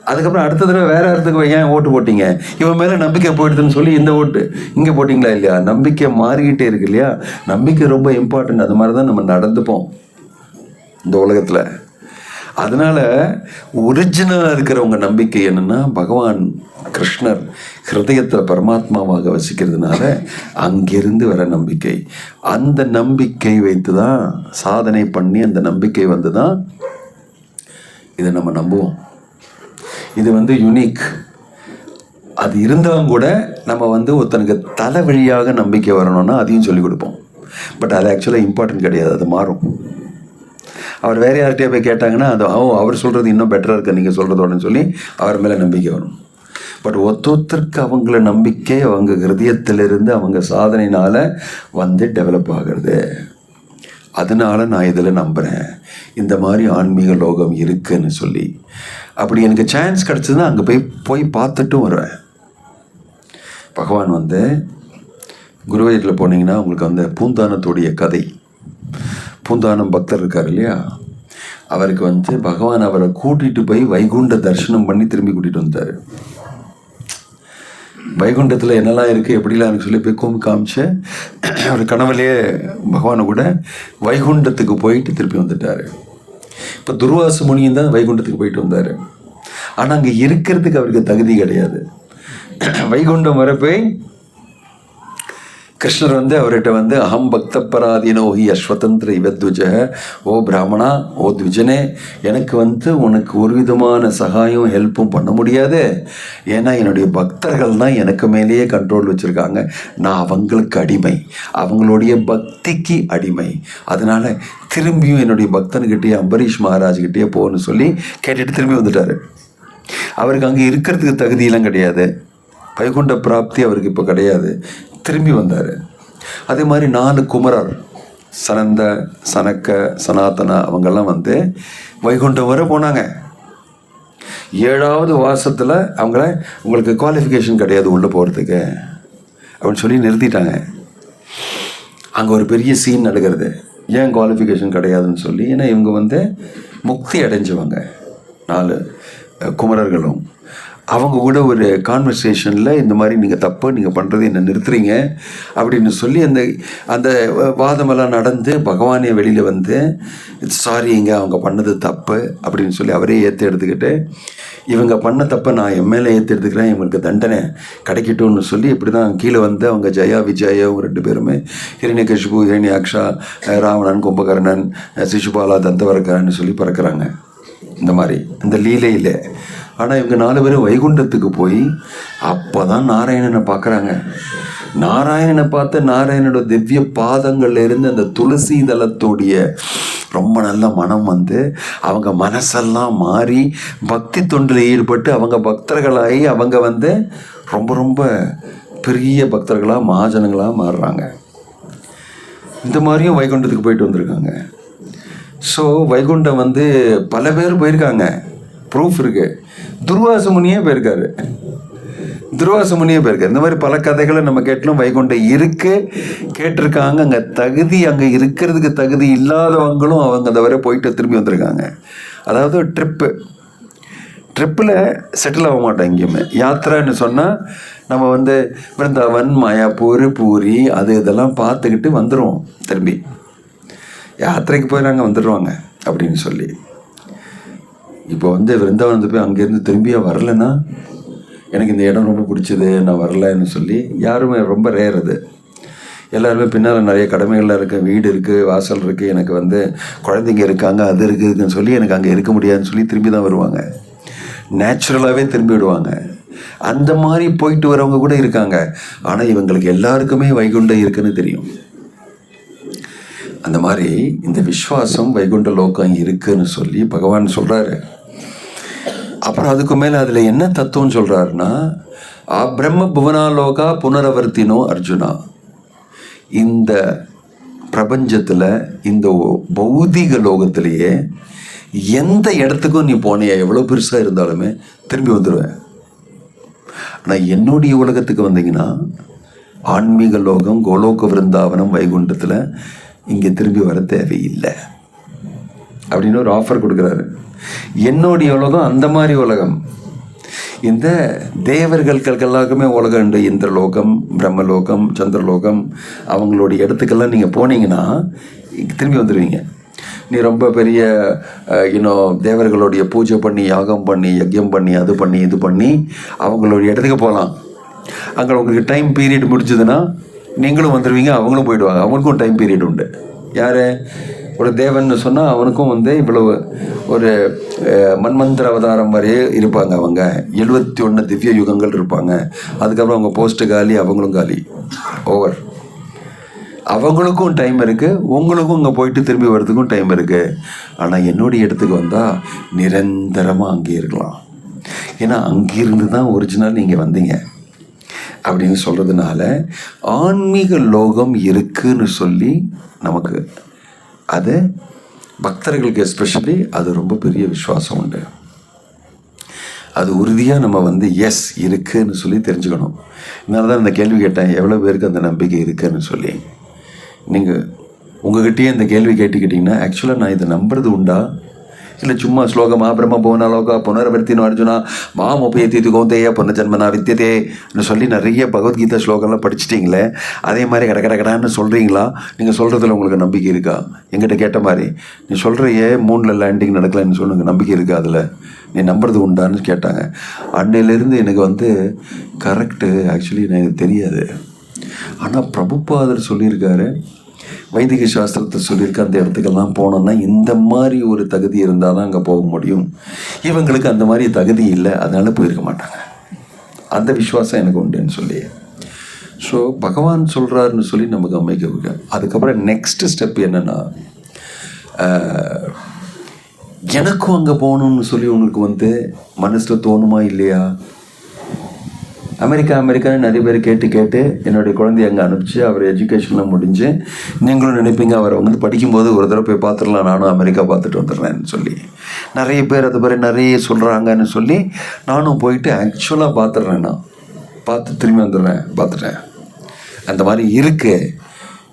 அதுக்கப்புறம் அடுத்த தடவை வேற இடத்துக்கு ஏன் ஓட்டு போட்டிங்க? இவன் மேலே நம்பிக்கை போயிடுதுன்னு சொல்லி இந்த ஓட்டு இங்கே போட்டிங்களா இல்லையா? நம்பிக்கை மாறிக்கிட்டே இருக்கு இல்லையா? நம்பிக்கை ரொம்ப இம்பார்ட்டன்ட். அது மாதிரி தான் நம்ம நடந்துப்போம் இந்த உலகத்தில். அதனால ஒரிஜினலாக இருக்கிறவங்க நம்பிக்கை என்னென்னா பகவான் கிருஷ்ணர் ஹிருதயத்தில் பரமாத்மாவாக வசிக்கிறதுனால அங்கிருந்து வர நம்பிக்கை. அந்த நம்பிக்கை வைத்து தான் சாதனை பண்ணி அந்த நம்பிக்கை வந்து தான் இதை நம்ம நம்புவோம். இது யுனிக். அது இருந்தாலும் கூட நம்ம ஒருத்தனுக்கு தலை வழியாக நம்பிக்கை வரணும்னா அதையும் சொல்லிக் கொடுப்போம். பட் அது ஆக்சுவலாக இம்பார்ட்டன்ட் கிடையாது, அது மாறும். அவர் வேறு யார்கிட்டயே போய் கேட்டாங்கன்னா அது அவர் சொல்கிறது இன்னும் பெட்டராக இருக்கு நீங்கள் சொல்கிறதோடன்னு சொல்லி அவர் மேலே நம்பிக்கை வரும். பட் ஒருத்தருக்கு அவங்கள நம்பிக்கை அவங்க ஹிருதயத்திலிருந்து அவங்க சாதனையினால் டெவலப் ஆகிறது. அதனால நான் இதில் நம்புகிறேன் இந்த மாதிரி ஆன்மீக லோகம் இருக்குன்னு சொல்லி. அப்படி எனக்கு சான்ஸ் கிடச்சதுன்னா அங்கே போய் பார்த்துட்டும் வருவேன். பகவான் குருவாயூரில் போனீங்கன்னா உங்களுக்கு பூந்தானத்துடைய கதை. பூந்தானம் பக்தர் இருக்கார் இல்லையா, அவருக்கு பகவான் அவரை கூட்டிகிட்டு போய் வைகுண்ட தரிசனம் பண்ணி திரும்பி கூட்டிகிட்டு வந்தார். வைகுண்டத்தில் என்னெல்லாம் இருக்குது எப்படிலாம் எனக்கு சொல்லி போய் காமிச்சு அவர் கனவுலேயே பகவானை கூட வைகுண்டத்துக்கு போயிட்டு திருப்பி வந்துட்டார். இப்போ துர்வாச முனியும் தான் வைகுண்டத்துக்கு போயிட்டு வந்தார். ஆனால் அங்கே இருக்கிறதுக்கு அவருக்கு தகுதி கிடையாது. வைகுண்டம் வர போய் கிருஷ்ணர் அவர்கிட்ட அகம் பக்த பராதீனோ ஹி அஸ்வதந்திர இவத்விஜ, ஓ பிராமணா, ஓ த்விஜனே, எனக்கு உனக்கு ஒரு விதமான சகாயம் ஹெல்ப்பும் பண்ண முடியாது. ஏன்னா என்னுடைய பக்தர்கள் தான் எனக்கு மேலேயே கண்ட்ரோல் வச்சுருக்காங்க. நான் அவங்களுக்கு அடிமை, அவங்களுடைய பக்திக்கு அடிமை. அதனால் திரும்பியும் என்னுடைய பக்தனுக்கிட்டேயே அம்பரீஷ் மகாராஜ்கிட்டேயே போகணும்னு சொல்லி கேட்டுட்டு திரும்பி வந்துட்டார். அவருக்கு அங்கே இருக்கிறதுக்கு தகுதியெல்லாம் கிடையாது, வைகுண்ட பிராப்தி அவருக்கு இப்போ கிடையாது. திரும்பி வந்தார். அதே மாதிரி 4 குமரர், சனந்த, சனக்க, சனாதனா, அவங்கெல்லாம் வைகுண்டம் வர போனாங்க. 7வது வாசத்தில் உங்களுக்கு குவாலிஃபிகேஷன் கிடையாது உள்ளே போகிறதுக்கு அப்படின்னு சொல்லி நிறுத்திட்டாங்க. அங்கே ஒரு பெரிய சீன் நடக்கிறது. ஏன் குவாலிஃபிகேஷன் கிடையாதுன்னு சொல்லி, ஏன்னா இவங்க முக்தி அடைஞ்சவங்க 4 குமரர்களும். அவங்க கூட ஒரு கான்வர்சேஷனில் இந்த மாதிரி நீங்கள் தப்பு நீங்கள் பண்ணுறது என்ன நிறுத்துறீங்க அப்படின்னு சொல்லி அந்த வாதமெல்லாம் நடந்து பகவானே வெளியில் சாரிங்க அவங்க பண்ணது தப்பு அப்படின்னு சொல்லி அவரே எடுத்துக்கிட்டு, இவங்க பண்ண தப்பை நான் என் மேலே எடுத்துக்கிறேன், இவங்களுக்கு தண்டனை கிடைக்கட்டும்னு சொல்லி இப்படி தான் கீழே அவங்க ஜெயா விஜயாவும் 2 பேருமே ஹிரண்யகசிபு, ஹிரண்யாக்ஷா, ராவணன், கும்பகர்ணன், சிசுபாலா, தந்தவரகரன்னு சொல்லி பிறக்கிறாங்க. இந்த மாதிரி இந்த லீலையில். ஆனால் இவங்க 4 பேரும் வைகுண்டத்துக்கு போய் அப்போ தான் நாராயணனை பார்க்குறாங்க. நாராயணனை பார்த்து நாராயணனோட திவ்ய பாதங்கள்ல இருந்து அந்த துளசி தளத்தோடைய ரொம்ப நல்ல மனம் அவங்க மனசெல்லாம் மாறி பக்தி தொண்டில் ஈடுபட்டு அவங்க பக்தர்களாகி அவங்க ரொம்ப ரொம்ப பெரிய பக்தர்களாக மகாஜனங்களாக மாறுறாங்க. இந்த மாதிரியும் வைகுண்டத்துக்கு போயிட்டு வந்திருக்காங்க. ஸோ வைகுண்டம் பல பேர் போயிருக்காங்க, ப்ரூஃப் இருக்குது. துர்வாச முனியே போயிருக்காரு. இந்த மாதிரி பல கதைகளை நம்ம கேட்டோம். வைகுண்டம் கேட்டிருக்காங்க. அங்கே இருக்கிறதுக்கு தகுதி இல்லாதவங்களும் அவங்க அந்த வரை போயிட்டு திரும்பி வந்திருக்காங்க. அதாவது ட்ரிப்பில் செட்டில் ஆக மாட்டோம் எங்கேயுமே. யாத்திரைன்னு சொன்னால் நம்ம விருந்தாவன், மாயாப்பூர், பூரி இதெல்லாம் பார்த்துக்கிட்டு வந்துடுவோம். திரும்பி யாத்திரைக்கு போயிடறாங்க, வந்துடுவாங்க அப்படின்னு சொல்லி. இப்போ விருந்தாவன் போய் அங்கேருந்து திரும்பியாக வரலைன்னா எனக்கு இந்த இடம் ரொம்ப பிடிச்சது, நான் வரலன்னு சொல்லி யாருமே ரொம்ப ரேர். அது எல்லாருமே பின்னால் நிறைய கடமைகள்லாம் இருக்குது, வீடு இருக்குது, வாசல் இருக்குது, எனக்கு குழந்தைங்க இருக்காங்க, அது இருக்குதுன்னு சொல்லி எனக்கு அங்கே இருக்க முடியாதுன்னு சொல்லி திரும்பி தான் வருவாங்க. நேச்சுரலாகவே திரும்பி விடுவாங்க. அந்த மாதிரி போயிட்டு வரவங்க கூட இருக்காங்க. ஆனால் இவங்களுக்கு எல்லாருக்குமே வைகுண்டம் இருக்குன்னு தெரியும். அந்த மாதிரி இந்த விஸ்வாசம் வைகுண்ட லோகம் இருக்குன்னு சொல்லி பகவான் சொல்கிறாரு. அப்புறம் அதுக்கு மேலே அதில் என்ன தத்துவம் சொல்கிறாருன்னா, பிரம்ம புவனாலோகா புனரவர்த்தினோ அர்ஜுனா, இந்த பிரபஞ்சத்தில் இந்த பௌதிக லோகத்திலேயே எந்த இடத்துக்கும் நீ போனியா, எவ்வளோ பெருசாக இருந்தாலுமே திரும்பி வந்துடுவேன். ஆனால் என்னுடைய உலகத்துக்கு வந்தீங்கன்னா ஆன்மீக லோகம், கோலோக விருந்தாவனம், வைகுண்டத்தில் இங்கே திரும்பி வர தேவையில்லை அப்படின்னு ஒரு ஆஃபர் கொடுக்குறாரு. என்னுடைய உலகம் அந்த மாதிரி உலகம். இந்த தேவர்களுக்கெல்லாருக்குமே உலகம் உண்டு. இந்திரலோகம், பிரம்மலோகம், சந்திரலோகம், அவங்களுடைய இடத்துக்கெல்லாம் நீங்கள் போனீங்கன்னா திரும்பி வந்துடுவீங்க. நீ ரொம்ப பெரிய தேவர்களுடைய பூஜை பண்ணி யாகம் பண்ணி யஜ்யம் பண்ணி அது பண்ணி இது பண்ணி அவங்களுடைய இடத்துக்கு போகலாம். அங்கே உங்களுக்கு டைம் பீரியட் முடிஞ்சதுன்னா நீங்களும் வந்துடுவீங்க, அவங்களும் போயிடுவாங்க. அவங்களுக்கும் டைம் பீரியட் உண்டு. யார் ஒரு தேவன் சொன்னால் அவனுக்கும் இவ்வளவு ஒரு மன்மந்திர அவதாரம் வரையே இருப்பாங்க. அவங்க 71 திவ்ய யுகங்கள் இருப்பாங்க. அதுக்கப்புறம் அவங்க போஸ்ட்டு காலி, அவங்களும் காலி, ஓவர். அவங்களுக்கும் டைம் இருக்குது, உங்களுக்கும் அங்கே போயிட்டு திரும்பி வர்றதுக்கும் டைம் இருக்குது. ஆனால் என்னுடைய இடத்துக்கு வந்தால் நிரந்தரமாக அங்கே இருக்கலாம். ஏன்னா அங்கிருந்து தான் ஒரிஜினல் நீங்கள் வந்தீங்க அப்படின்னு சொல்கிறதுனால ஆன்மீக லோகம் இருக்குன்னு சொல்லி நமக்கு அது பக்தர்களுக்கு எஸ்பெஷலி அது ரொம்ப பெரிய விசுவாசம் உண்டு. அது உறுதியாக நம்ம எஸ் இருக்குன்னு சொல்லி தெரிஞ்சுக்கணும். இதனால தான் இந்த கேள்வி கேட்டேன், எவ்வளோ பேருக்கு அந்த நம்பிக்கை இருக்குன்னு சொல்லி. நீங்கள் உங்ககிட்டயே இந்த கேள்வி கேட்டுக்கிட்டிங்கன்னா ஆக்சுவலாக நான் இதை நம்புறது உண்டா, இல்லை சும்மா ஸ்லோகமா பிரம்ம புவனலோகா புனரவர்த்தினோ அர்ஜுனா மாம் உபயத்தி கௌந்தேய புனர்ஜன்மனா வித்தியதேன்னு சொல்லி நிறைய பகவத்கீதா ஸ்லோகம்லாம் படிச்சிட்டிங்களே, அதே மாதிரி கடகடகடான்னு சொல்கிறீங்களா? நீங்கள் சொல்கிறதுல உங்களுக்கு நம்பிக்கை இருக்கா? எங்கிட்ட கேட்ட மாதிரி நீ சொல்கிறையே மூணில் லேண்டிங் நடக்கலைன்னு சொல்லி நம்பிக்கை இருக்கா? அதில் நீ நம்புறது உண்டான்னு கேட்டாங்க. அன்னையிலேருந்து எனக்கு கரெக்டு ஆக்சுவலி எனக்கு தெரியாது. ஆனால் பிரபுபாதர் சொல்லியிருக்காரு, வைதிக சாஸ்திரத்தை சொல்லியிருக்க அந்த இடத்துக்கெல்லாம் போனோம்னா இந்த மாதிரி ஒரு தகுதி இருந்தால் தான் அங்கே போக முடியும். இவங்களுக்கு அந்த மாதிரி தகுதி இல்லை, அதனால போயிருக்க மாட்டாங்க. அந்த விசுவாசம் எனக்கு உண்டுன்னு சொல்லி ஸோ பகவான் சொல்கிறாருன்னு சொல்லி நமக்கு அமைக்க. அதுக்கப்புறம் நெக்ஸ்ட் ஸ்டெப் என்னென்னா, எனக்கும் அங்கே போகணும்னு சொல்லி உங்களுக்கு மனசில் தோணுமா இல்லையா? அமெரிக்கான்னு நிறைய பேர் கேட்டு என்னுடைய குழந்தைய அங்கே அனுப்பிச்சு அவர் எஜுகேஷன்லாம் முடிஞ்சு நீங்களும் நினைப்பீங்க அவரை படிக்கும்போது ஒரு தடவை போய் பார்த்துடலாம், நானும் அமெரிக்கா பார்த்துட்டு வந்துடுறேன்னு சொல்லி நிறைய பேர் அது மாதிரி நிறைய சொல்கிறாங்கன்னு சொல்லி நானும் போயிட்டு ஆக்சுவலாக பார்த்துட்றேன். நான் பார்த்து திரும்பி வந்துடுறேன். பார்த்துட்டேன். அந்த மாதிரி இருக்கு,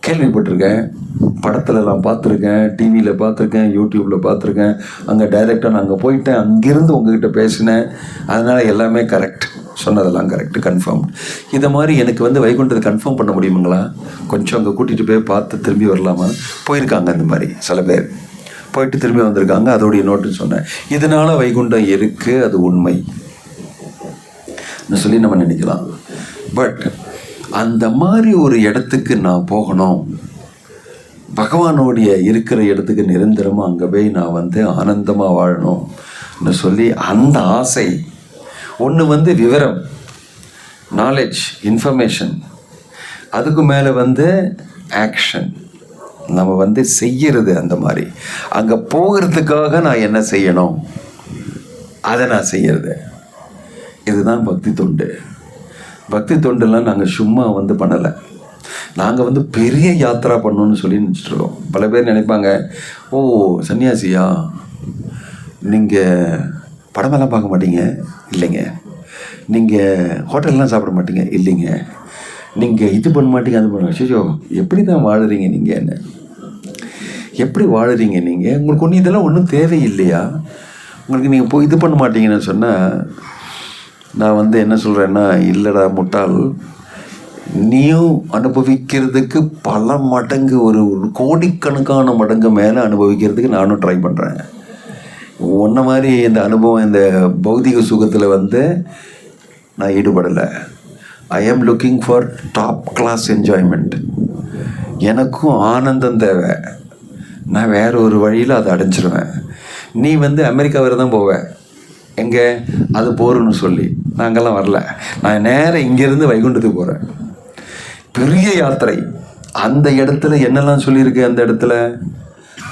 கேள்விப்பட்டிருக்கேன், படத்துலலாம் பார்த்துருக்கேன், டிவியில் பார்த்துருக்கேன், யூடியூப்பில் பார்த்துருக்கேன். அங்கே டைரெக்டாக நான் அங்கே போயிட்டேன், அங்கேருந்து உங்ககிட்ட பேசினேன். அதனால் எல்லாமே கரெக்ட், சொன்னதெல்லாம் கரெக்டு, கன்ஃபார்ம். இதை மாதிரி எனக்கு வைகுண்டத்தை கன்ஃபார்ம் பண்ண முடியுங்களா? கொஞ்சம் அங்கே கூட்டிகிட்டு போய் பார்த்து திரும்பி வரலாமா? போயிருக்காங்க அந்த மாதிரி சில பேர், போயிட்டு திரும்பி வந்திருக்காங்க. அதோடைய நோட்டுன்னு சொன்னேன். இதனால் வைகுண்டம் இருக்குது, அது உண்மை சொல்லி நம்ம நினைக்கலாம். பட் அந்த மாதிரி ஒரு இடத்துக்கு நான் போகணும், பகவானோடைய இருக்கிற இடத்துக்கு நிரந்தரமாக அங்கே போய் நான் ஆனந்தமாக வாழணும்னு சொல்லி அந்த ஆசை ஒன்று விவரம், நாலேஜ், இன்ஃபர்மேஷன். அதுக்கு மேலே ஆக்ஷன், நம்ம செய்யறது. அந்த மாதிரி அங்கே போகிறதுக்காக நான் என்ன செய்யணும், அதை நான் செய்யறது. இதுதான் பக்தி தொண்டு. பக்தி தொண்டெல்லாம் நாங்கள் சும்மா பண்ணலை. நாங்கள் பெரிய யாத்திரா பண்ணணும்னு சொல்லி நினச்சிட்ருக்கோம். பல பேர் நினைப்பாங்க, ஓ சன்னியாசியா, நீங்கள் படமெல்லாம் பார்க்க மாட்டீங்க? இல்லைங்க. நீங்கள் ஹோட்டல்லாம் சாப்பிட மாட்டீங்க? இல்லைங்க. நீங்கள் இது பண்ண மாட்டீங்க, அது பண்ண. ஐயோ, எப்படி தான் வாழுறீங்க நீங்கள்? என்ன எப்படி வாழுறீங்க நீங்கள்? உங்களுக்கு ஒன்றும் இதெல்லாம் ஒன்றும் தேவையில்லையா? உங்களுக்கு நீங்கள் போய் இது பண்ண மாட்டீங்கன்னு சொன்னால் நான் என்ன சொல்கிறேன்னா, இல்லைடா முட்டாள், நீயும் அனுபவிக்கிறதுக்கு பல மடங்கு, ஒரு கோடிக்கணக்கான மடங்கு மேலே அனுபவிக்கிறதுக்கு நானும் ட்ரை பண்ணுறேன். ஒன்றை மாதிரி இந்த அனுபவம், இந்த பௌதிக சுகத்தில் நான் ஈடுபடலை. I am looking for top class enjoyment. எனக்கும் ஆனந்தம் தேவை. நான் வேறு ஒரு வழியில் அதை அடைஞ்சிருவேன். நீ அமெரிக்கா வரை தான் போவேன், எங்கே அது போகிறன்னு சொல்லி. நாங்கள்லாம் வரல. நான் நேராக இங்கேருந்து வைகுண்டத்துக்கு போகிறேன். பெரிய யாத்திரை. அந்த இடத்துல என்னெல்லாம் சொல்லியிருக்கு? அந்த இடத்துல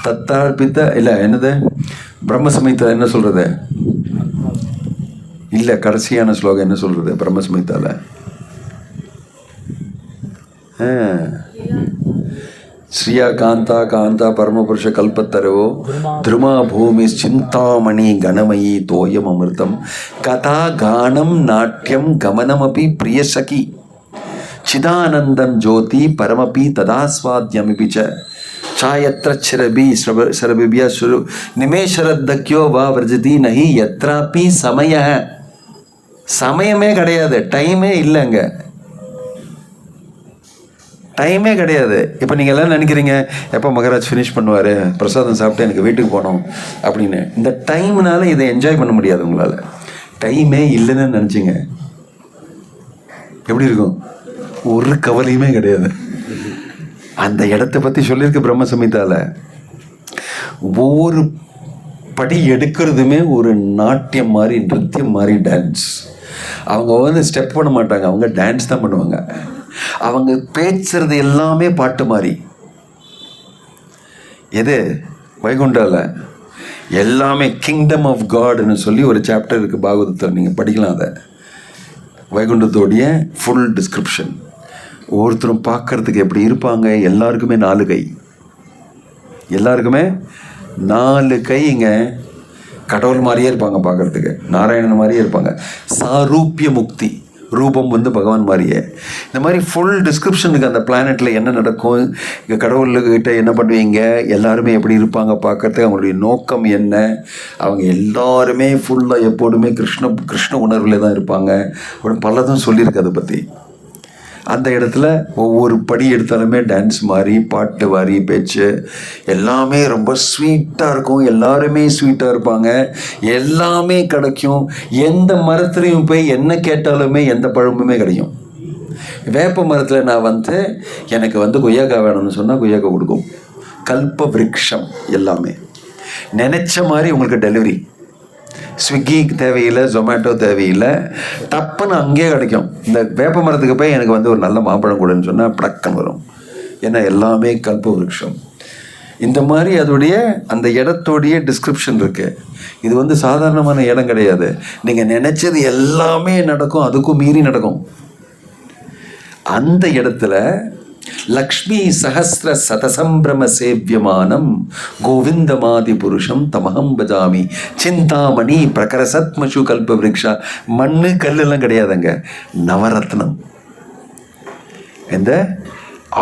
தத்தாழ்பித்த இல்லை, என்னது பிரம்மசமிதா என்ன சொல்கிறது? இல்லை, கடைசியான ஸ்லோகம் என்ன சொல்கிறது பிரம்மசமிதால? ஸ்ரீயா காந்தா காந்தா பரமபுருஷ கல்பத்தரவோ திருமா பூமி சிந்தாமணி கணமயி தோயம் அமிர்தம் கதா கானம் நாட்டியம் கமனமபி பிரியசகி சிதானந்தம் ஜோதி பரமபி ததாஸ்வாத்யமிபி ச சாயத்ர சிரபி சரபிபியா சுரு நிமேஷரத்தக்யோ வா விரஜதி நஹி எத்ராபி சமய. சமயமே கிடையாது, டைமே இல்லைங்க. டைமே கிடையாது. இப்போ நீங்கள் எல்லாம் நினைக்கிறீங்க எப்போ மகராஜ் ஃபினிஷ் பண்ணுவார், பிரசாதம் சாப்பிட்டு எனக்கு வீட்டுக்கு போகணும் அப்படின்னு. இந்த டைம்னால இதை என்ஜாய் பண்ண முடியாது உங்களால். டைமே இல்லைன்னு நினச்சிங்க எப்படி இருக்கும்? ஒரு கவலையுமே கிடையாது. அந்த இடத்த பற்றி சொல்லியிருக்கு பிரம்ம சம்ஹிதால. ஒவ்வொரு படி எடுக்கிறதுமே ஒரு நாட்டியம் மாதிரி, நிருத்தியம் மாதிரி, டான்ஸ். அவங்க வந்து ஸ்டெப் பண்ண மாட்டாங்க, அவங்க டான்ஸ் தான் பண்ணுவாங்க. அவங்க பேசுறது எல்லாமே பாட்டு மாதிரி. எது வைகுண்டால எல்லாமே கிங்டம் ஆஃப் காட்னு சொல்லி ஒரு சாப்டர் இருக்குது பாகவதத்தில், நீங்கள் படிக்கலாம். அதை வைகுண்டத்தோடைய ஃபுல் டிஸ்கிரிப்ஷன். ஒவ்வொருத்தரும் பார்க்கறதுக்கு எப்படி இருப்பாங்க, எல்லாருக்குமே 4 கை, எல்லாருக்குமே 4 கைங்க. கடவுள் மாதிரியே இருப்பாங்க பார்க்கறதுக்கு, நாராயணன் மாதிரியே இருப்பாங்க. சாரூபிய முக்தி, ரூபம் வந்து பகவான் மாதிரியே. இந்த மாதிரி ஃபுல் டிஸ்கிரிப்ஷனுக்கு அந்த பிளானெட்டில் என்ன நடக்கும், இங்கே கடவுள்கிட்ட என்ன பண்ணுவீங்க, எல்லாருமே எப்படி இருப்பாங்க பார்க்கறதுக்கு, அவங்களுடைய நோக்கம் என்ன, அவங்க எல்லாருமே ஃபுல்லாக எப்போதுமே கிருஷ்ண உணர்வில் தான் இருப்பாங்க அப்படின்னு பலதும் சொல்லியிருக்கு அதை பற்றி. அந்த இடத்துல ஒவ்வொரு படி எடுத்தாலுமே டான்ஸ் மாதிரி, பாட்டு மாதிரி, பேச்சு எல்லாமே ரொம்ப ஸ்வீட்டாக இருக்கும். எல்லாருமே ஸ்வீட்டாக இருப்பாங்க, எல்லாமே கிடைக்கும். எந்த மரத்துலையும் போய் என்ன கேட்டாலுமே எந்த பழமுமே கிடைக்கும். வேப்ப மரத்தில் நான் வந்து எனக்கு வந்து கொய்யாக்காய் வேணும்னு சொன்னால் கொய்யாக்காய் கொடுக்கும். கல்ப விருட்சம் எல்லாமே நினச்ச மாதிரி உங்களுக்கு டெலிவரி. ஸ்விக்கி தேவையில்லை, ஜொமேட்டோ தேவையில்லை, டப்புன்னு அங்கேயே கிடைக்கும். இந்த வேப்ப மரத்துக்கு போய் எனக்கு வந்து ஒரு நல்ல மாம்பழம் கொடுன்னு சொன்னால் பழக்கம் வரும். ஏன்னா எல்லாமே கல்ப விருட்சம். இந்த மாதிரி அதோடைய அந்த இடத்தோடைய டிஸ்கிரிப்ஷன் இருக்குது. இது வந்து சாதாரணமான இடம் கிடையாது. நீங்கள் நினச்சது எல்லாமே நடக்கும், அதுக்கும் மீறி நடக்கும். அந்த இடத்துல லக்ஷ்மி சஹஸ்ர சதசம்பிரம சேவியமானம் கோவிந்தமாதி புருஷம் தமகம் பஜாமி சிந்தாமணி பிரகரசத்மசு கல்ப விருக்ஷா. மண்ணு கல்லெல்லாம் கிடையாதுங்க, நவரத்னம். இந்த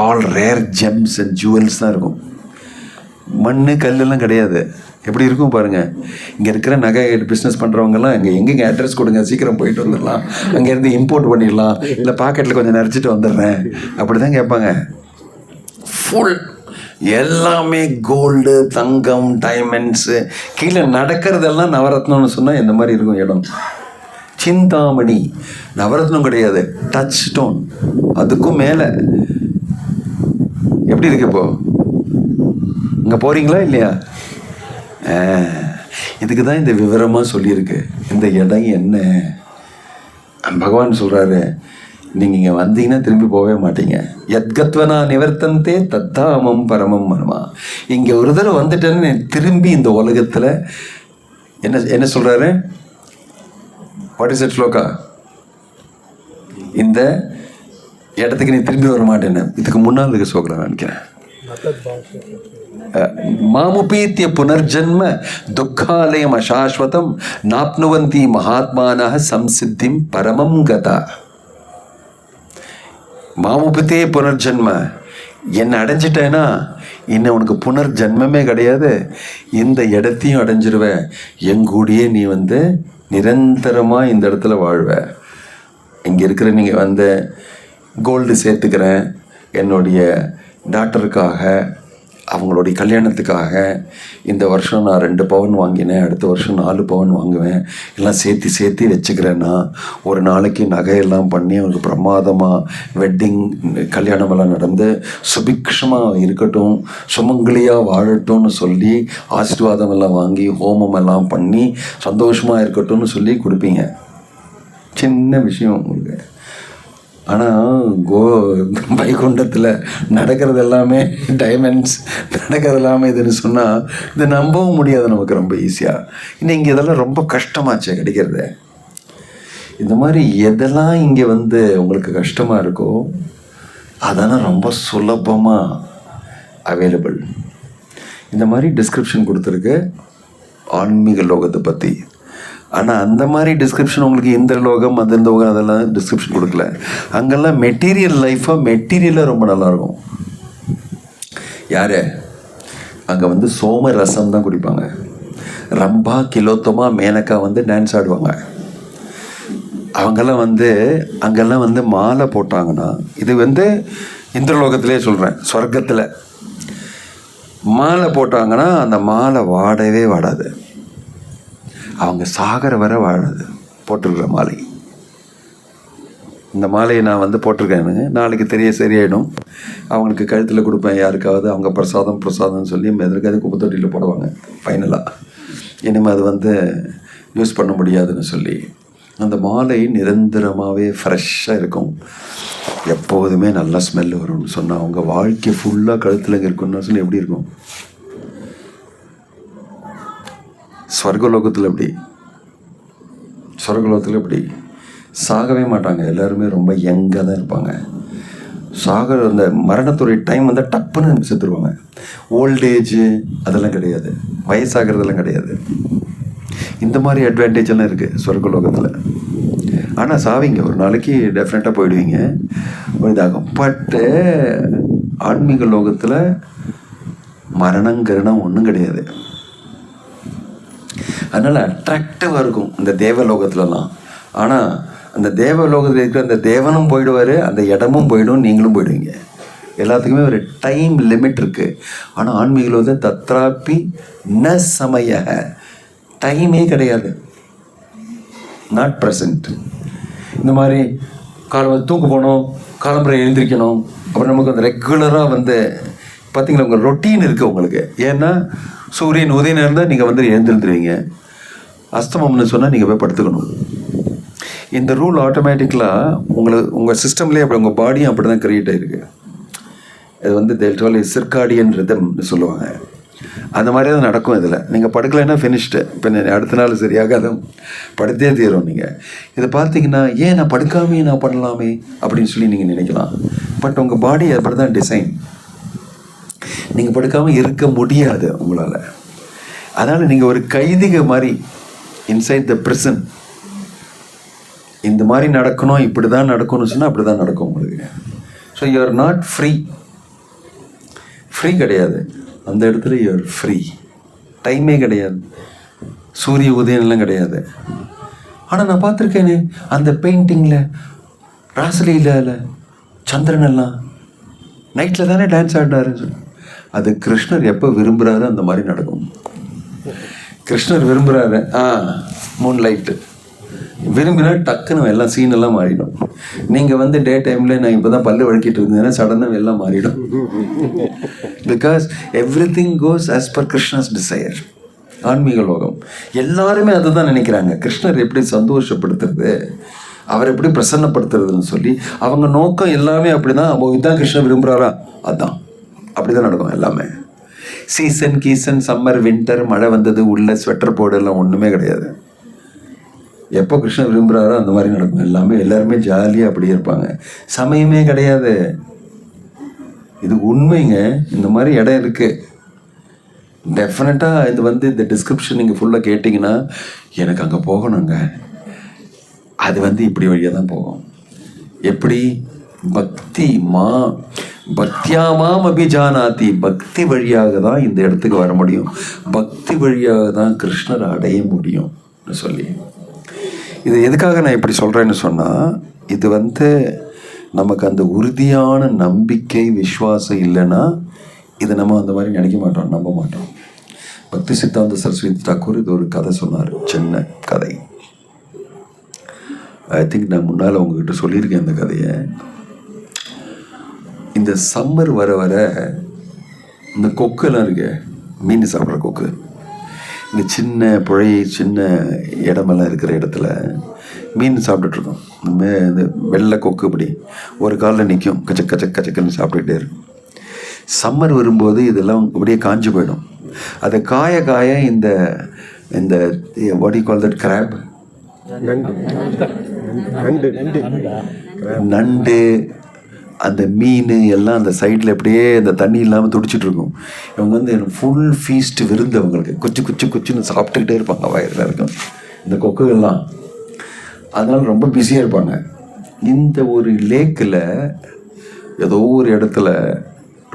all rare gems and jewels தான் இருக்கும். மண்ணு கல்லெல்லாம் கிடையாது. எப்படி இருக்கும் பாருங்கள். இங்கே இருக்கிற நகை பிஸ்னஸ் பண்ணுறவங்கலாம் இங்கே எங்கெங்கே அட்ரஸ் கொடுங்க, சீக்கிரம் போயிட்டு வந்துடலாம், அங்கேருந்து இம்போர்ட் பண்ணிடலாம், இல்லை பாக்கெட்டில் கொஞ்சம் நிறச்சிட்டு வந்துடுறேன் அப்படி தான் கேட்பாங்க. ஃபுல் எல்லாமே கோல்டு, தங்கம், டைமண்ட்ஸு. கீழே நடக்கிறதெல்லாம் நவரத்னம்னு சொன்னால் எந்த மாதிரி இருக்கும் இடம்? சிந்தாமணி நவரத்னம் கிடையாது, டச் ஸ்டோன். அதுக்கும் மேலே எப்படி இருக்கு இப்போ? இங்கே போகிறீங்களா இல்லையா? இதுக்கு தான் இந்த விவரமாக சொல்லியிருக்கு. இந்த இடம் என்ன பகவான் சொல்கிறாரு, நீங்கள் இங்கே வந்தீங்கன்னா திரும்பி போகவே மாட்டீங்க. யத்கத்வனா நிவர்த்தந்தே தத்தாமம் பரமம் மனமா. இங்கே ஒரு தடவை வந்துட்டேன்னு திரும்பி இந்த உலகத்தில் என்ன சொல்கிறாரு? What is it shloka? இந்த இடத்துக்கு நீ திரும்பி வர மாட்டேன்னு. இதுக்கு முன்னால் இருக்க ஸ்லோகம் நினைக்கிறேன். மாமுபீத்திய புனர்ஜன்ம துக்காலயம் அசாஸ்வதம் நாப்னுவந்தி மகாத்மானः சம்சித்திம் பரமம் கதா. மாமுபீத்திய புனர்ஜன்ம, என்னை அடைஞ்சிட்டேன்னா இன்னும் உனக்கு புனர்ஜன்மமே கிடையாது. இந்த இடத்தையும் அடைஞ்சிருவ, எங்கூடியே நீ வந்து நிரந்தரமாக இந்த இடத்துல வாழ்வ. இங்கே இருக்கிற நீங்கள் வந்து கோல்டு சேர்த்துக்கிறேன், என்னுடைய டாக்டருக்காக, அவங்களுடைய கல்யாணத்துக்காக இந்த வருஷம் நான் 2 பவுன் வாங்கினேன், அடுத்த வருஷம் 4 பவுன் வாங்குவேன், எல்லாம் சேர்த்து வச்சுக்கிறேன்னா ஒரு நாளைக்கு நகையெல்லாம் பண்ணி அவங்களுக்கு பிரமாதமாக வெட்டிங் கல்யாணமெல்லாம் நடந்து சுபிக்ஷமாக இருக்கட்டும், சுமங்கலியாக வாழட்டும்னு சொல்லி ஆசீர்வாதம் எல்லாம் வாங்கி ஹோமம் எல்லாம் பண்ணி சந்தோஷமாக இருக்கட்டும்னு சொல்லி கொடுப்பீங்க. சின்ன விஷயம் உங்களுக்கு. ஆனால் வைகுண்டத்தில் நடக்கிறது எல்லாமே டைமண்ட்ஸ், நடக்கிறது எல்லாமே இதுன்னு சொன்னால் இதை நம்பவும் முடியாது நமக்கு ரொம்ப ஈஸியாக. இன்னும் இங்கே இதெல்லாம் ரொம்ப கஷ்டமாச்சு கிடைக்கிறது. இந்த மாதிரி எதெல்லாம் இங்கே வந்து உங்களுக்கு கஷ்டமாக இருக்கோ அதெல்லாம் ரொம்ப சுலபமாக அவைலபிள். இந்த மாதிரி டிஸ்கிரிப்ஷன் கொடுத்துருக்கு ஆன்மீக லோகத்தை பற்றி. ஆனால் அந்த மாதிரி டிஸ்கிரிப்ஷன் உங்களுக்கு இந்த லோகம் அந்த லோகம் அதெல்லாம் டிஸ்கிரிப்ஷன் கொடுக்கல. அங்கெல்லாம் மெட்டீரியல் லைஃபாக மெட்டீரியலாக ரொம்ப நல்லாயிருக்கும். யார் அங்கே வந்து சோம ரசம் தான் குடிப்பாங்க. ரம்பா, கிலோத்தமா, மேனக்கா வந்து டான்ஸ் ஆடுவாங்க. அவங்கெல்லாம் வந்து அங்கெல்லாம் வந்து மாலை போட்டாங்கன்னா இது வந்து இந்திரலோகத்திலே சொல்கிறேன், சொர்க்கத்தில் மாலை போட்டாங்கன்னா அந்த மாலை வாடவே வாடாது. அவங்க சாகர வர வாடாது போட்டிருக்கிற மாலை. இந்த மாலையை நான் வந்து போட்டிருக்கேன்னு நாளைக்கு சரியாயிடும். அவங்களுக்கு கழுத்தில் கொடுப்பேன் யாருக்காவது. அவங்க பிரசாதம்னு சொல்லி எதிர்க்காது குப்பை தொட்டியில் போடுவாங்க ஃபைனலாக. இனிமேல் அது வந்து யூஸ் பண்ண முடியாதுன்னு சொல்லி. அந்த மாலை நிரந்தரமாகவே ஃப்ரெஷ்ஷாக இருக்கும், எப்போதுமே நல்லா ஸ்மெல் வரும்னு சொன்னால் அவங்க வாழ்க்கை ஃபுல்லாக கழுத்தில் இருக்குன்னு சொல்லி எப்படி இருக்கும்? ஸ்வர்கலோகத்தில் எப்படி சாகவே மாட்டாங்க. எல்லாருமே ரொம்ப யங்காக தான் இருப்பாங்க. அந்த மரணத்துறை டைம் வந்து டப்புன்னு செத்துருவாங்க. ஓல்டேஜு அதெல்லாம் கிடையாது, வயசாகிறதெல்லாம் கிடையாது. இந்த மாதிரி அட்வான்டேஜ் எல்லாம் இருக்குது சொர்க்கலோகத்தில். ஆனால் சாவிங்க, ஒரு நாளைக்கு டெஃபினட்டாக போயிடுவீங்க, இதாகும். பட்டு ஆன்மீக லோகத்தில் மரணம் ஒன்றும் கிடையாது. அதனால் அட்ராக்டிவாக இருக்கும் இந்த தேவலோகத்துலலாம். ஆனால் அந்த தேவலோகத்தில் இருக்கிற அந்த தேவனும் போயிடுவார், அந்த இடமும் போயிடும், நீங்களும் போயிடுவீங்க. எல்லாத்துக்குமே ஒரு டைம் லிமிட் இருக்குது. ஆனால் ஆன்மீக தத்ராப்பி ந சமய, டைமே கிடையாது, நாட் ப்ரெசன்ட். இந்த மாதிரி தூக்கு போகணும், காலம்பரை எழுந்திரிக்கணும், அப்புறம் நமக்கு அந்த ரெகுலராக வந்து பார்த்தீங்களா உங்கள் ரொட்டீன் இருக்குது உங்களுக்கு. ஏன்னா சூரியன் உதயம் இருந்தால் நீங்கள் வந்து எழுந்திருந்துருவீங்க, அஸ்தமம்னு சொன்னால் நீங்கள் போய் படுத்துக்கணும். இந்த ரூல் ஆட்டோமேட்டிக்கலாக உங்கள் சிஸ்டம்லேயே அப்படி, உங்கள் பாடியும் அப்படி தான் க்ரியேட் ஆகிருக்கு. இது வந்து சிர்காடியன் ரிதம்னு சொல்லுவாங்க. அந்த மாதிரி தான் நடக்கும். இதில் நீங்கள் படுக்கலைன்னா ஃபினிஷ்டு. இப்போ அடுத்த நாள் சரியாகாத படுத்தே தீரும். நீங்கள் இதை பார்த்தீங்கன்னா ஏன் நான் படுக்காமே நான் பண்ணலாமே அப்படின்னு சொல்லி நீங்கள் நினைக்கலாம். பட் உங்கள் பாடி அப்படி தான் டிசைன். நீங்கள் படுக்காமல் இருக்க முடியாது உங்களால். அதனால் நீங்கள் ஒரு கைதிக மாதிரி இன்சைட் த பிரிசன். இந்த மாதிரி நடக்கணும், இப்படி தான் நடக்கணும்னு சொன்னால் அப்படி தான் நடக்கும் உங்களுக்கு. So you are not free கிடையாது. அந்த இடத்துல யூ ஆர் ஃப்ரீ. டைமே கிடையாது, சூரிய உதயம்லாம் கிடையாது. ஆனால் நான் பார்த்துருக்கேனே அந்த பெயிண்டிங்கில் ராசலீலாவில் சந்திரனெல்லாம் நைட்டில் தானே டான்ஸ் ஆடினாருன்னு சொல்லி. அது கிருஷ்ணர் எப்போ விரும்புகிறாரோ அந்த மாதிரி நடக்கும். கிருஷ்ணர் விரும்புகிறாரு, மூன் லைட்டு விரும்பினா டக்குன்னு எல்லாம் சீனெல்லாம் மாறிடும். நீங்கள் வந்து டே டைமில் நான் இப்போ தான் பல்லு வழக்கிட்டு இருந்தேன்னா சடனாக எல்லாம் மாறிடும். Because everything goes as per Krishna's desire. ஆன்மீக லோகம் எல்லாருமே அதை தான் நினைக்கிறாங்க. கிருஷ்ணர் எப்படி சந்தோஷப்படுத்துறது, அவர் எப்படி பிரசன்னப்படுத்துறதுன்னு சொல்லி அவங்க நோக்கம் எல்லாமே அப்படி தான். இதுதான் கிருஷ்ணர் விரும்புகிறாரா, அதுதான் அப்படி தான் நடக்கும் எல்லாமே. கீசன் சம்மர் வின்டர், மழை வந்தது உள்ள ஸ்வெட்டர் போடலாம் ஒன்றுமே கிடையாது. எப்போ கிருஷ்ணன் விரும்புகிறாரோ அந்த மாதிரி நடக்கும் எல்லாமே. எல்லாருமே ஜாலியாக அப்படியே இருப்பாங்க, சமயமே கிடையாது. இது உண்மைங்க. இந்த மாதிரி இடம் இருக்குது டெஃபினட்டாக. இது வந்து இந்த டிஸ்கிரிப்ஷன் நீங்கள் ஃபுல்லாக கேட்டிங்கன்னா எனக்கு அங்கே போகணுங்க, அது வந்து இப்படி வழியாக தான் போகும். எப்படி? பக்தியாமாம் அபிஜானாதி, பக்தி வழியாக தான் இந்த இடத்துக்கு வர முடியும், பக்தி வழியாக தான் கிருஷ்ணரை அடைய முடியும்னு சொல்லி. இது எதுக்காக நான் இப்படி சொல்கிறேன்னு சொன்னால், இது வந்து நமக்கு அந்த உறுதியான நம்பிக்கை விஸ்வாசம் இல்லைன்னா இதை நம்ம அந்த மாதிரி நினைக்க மாட்டோம், நம்ப மாட்டோம். பக்தி சித்தாந்த சரஸ்வதி தாக்கூர் இது ஒரு கதை சொன்னார், சின்ன கதை. ஐ திங்க் நான் முன்னால் உங்ககிட்ட சொல்லியிருக்கேன் இந்த கதையை. இந்த சம்மர் வர வர இந்த கொக்கெல்லாம் இருக்கு, மீன் சாப்பிட்ற கொக்கு, இந்த சின்ன சின்ன இடமெல்லாம் இருக்கிற இடத்துல மீன் சாப்பிட்டுட்ருக்கோம். இந்த வெள்ளை கொக்கு இப்படி ஒரு காலில் நிற்கும், கச்சக்கன்னு சாப்பிட்டுக்கிட்டே இருக்கும். சம்மர் வரும்போது இதெல்லாம் அப்படியே காஞ்சு போயிடும். அதை காய இந்த இந்த what you call that crab, நண்டு, அந்த மீன் எல்லாம் அந்த சைடில் அப்படியே அந்த தண்ணி இல்லாமல் துடிச்சிட்ருக்கும். இவங்க வந்து ஃபுல் ஃபீஸ்ட் விருந்து, அவங்களுக்கு குச்சுன்னு சாப்பிட்டுக்கிட்டே இருப்பாங்க வயதில் இருக்கும் இந்த கொக்குகள்லாம். அதனால ரொம்ப பிஸியாக இருப்பாங்க. இந்த ஒரு லேக்கில் ஏதோ ஒரு இடத்துல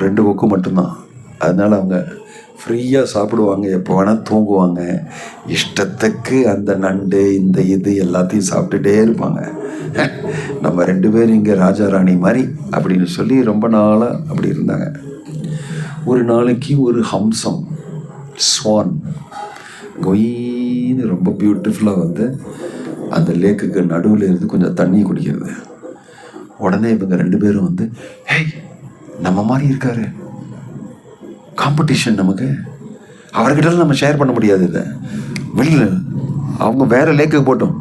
2 கொக்கு மட்டும்தான். அதனால் அவங்க ஃப்ரீயாக சாப்பிடுவாங்க, எப்போ வேணால் தூங்குவாங்க, இஷ்டத்துக்கு அந்த நண்டு இந்த இது எல்லாத்தையும் சாப்பிட்டுட்டே இருப்பாங்க. நம்ம 2 பேரும் இங்கே ராஜா ராணி மாதிரி அப்படின்னு சொல்லி ரொம்ப நாளாக அப்படி இருந்தாங்க. ஒரு நாளைக்கு ஒரு ஹம்சம், ஸ்வான், கொயின்னு ரொம்ப பியூட்டிஃபுல்லாக வந்து அந்த லேக்குக்கு நடுவில் இருந்து கொஞ்சம் தண்ணி குடிக்கிறது. உடனே இவங்க 2 பேரும் வந்து, ஹேய் நம்ம மாதிரி இருக்காரு, காம்படிஷன் நமக்கு, அவர்கிட்ட நம்ம ஷேர் பண்ண முடியாது, இதை வெளியில் அவங்க வேற லேக்குக்கு போட்டோம்,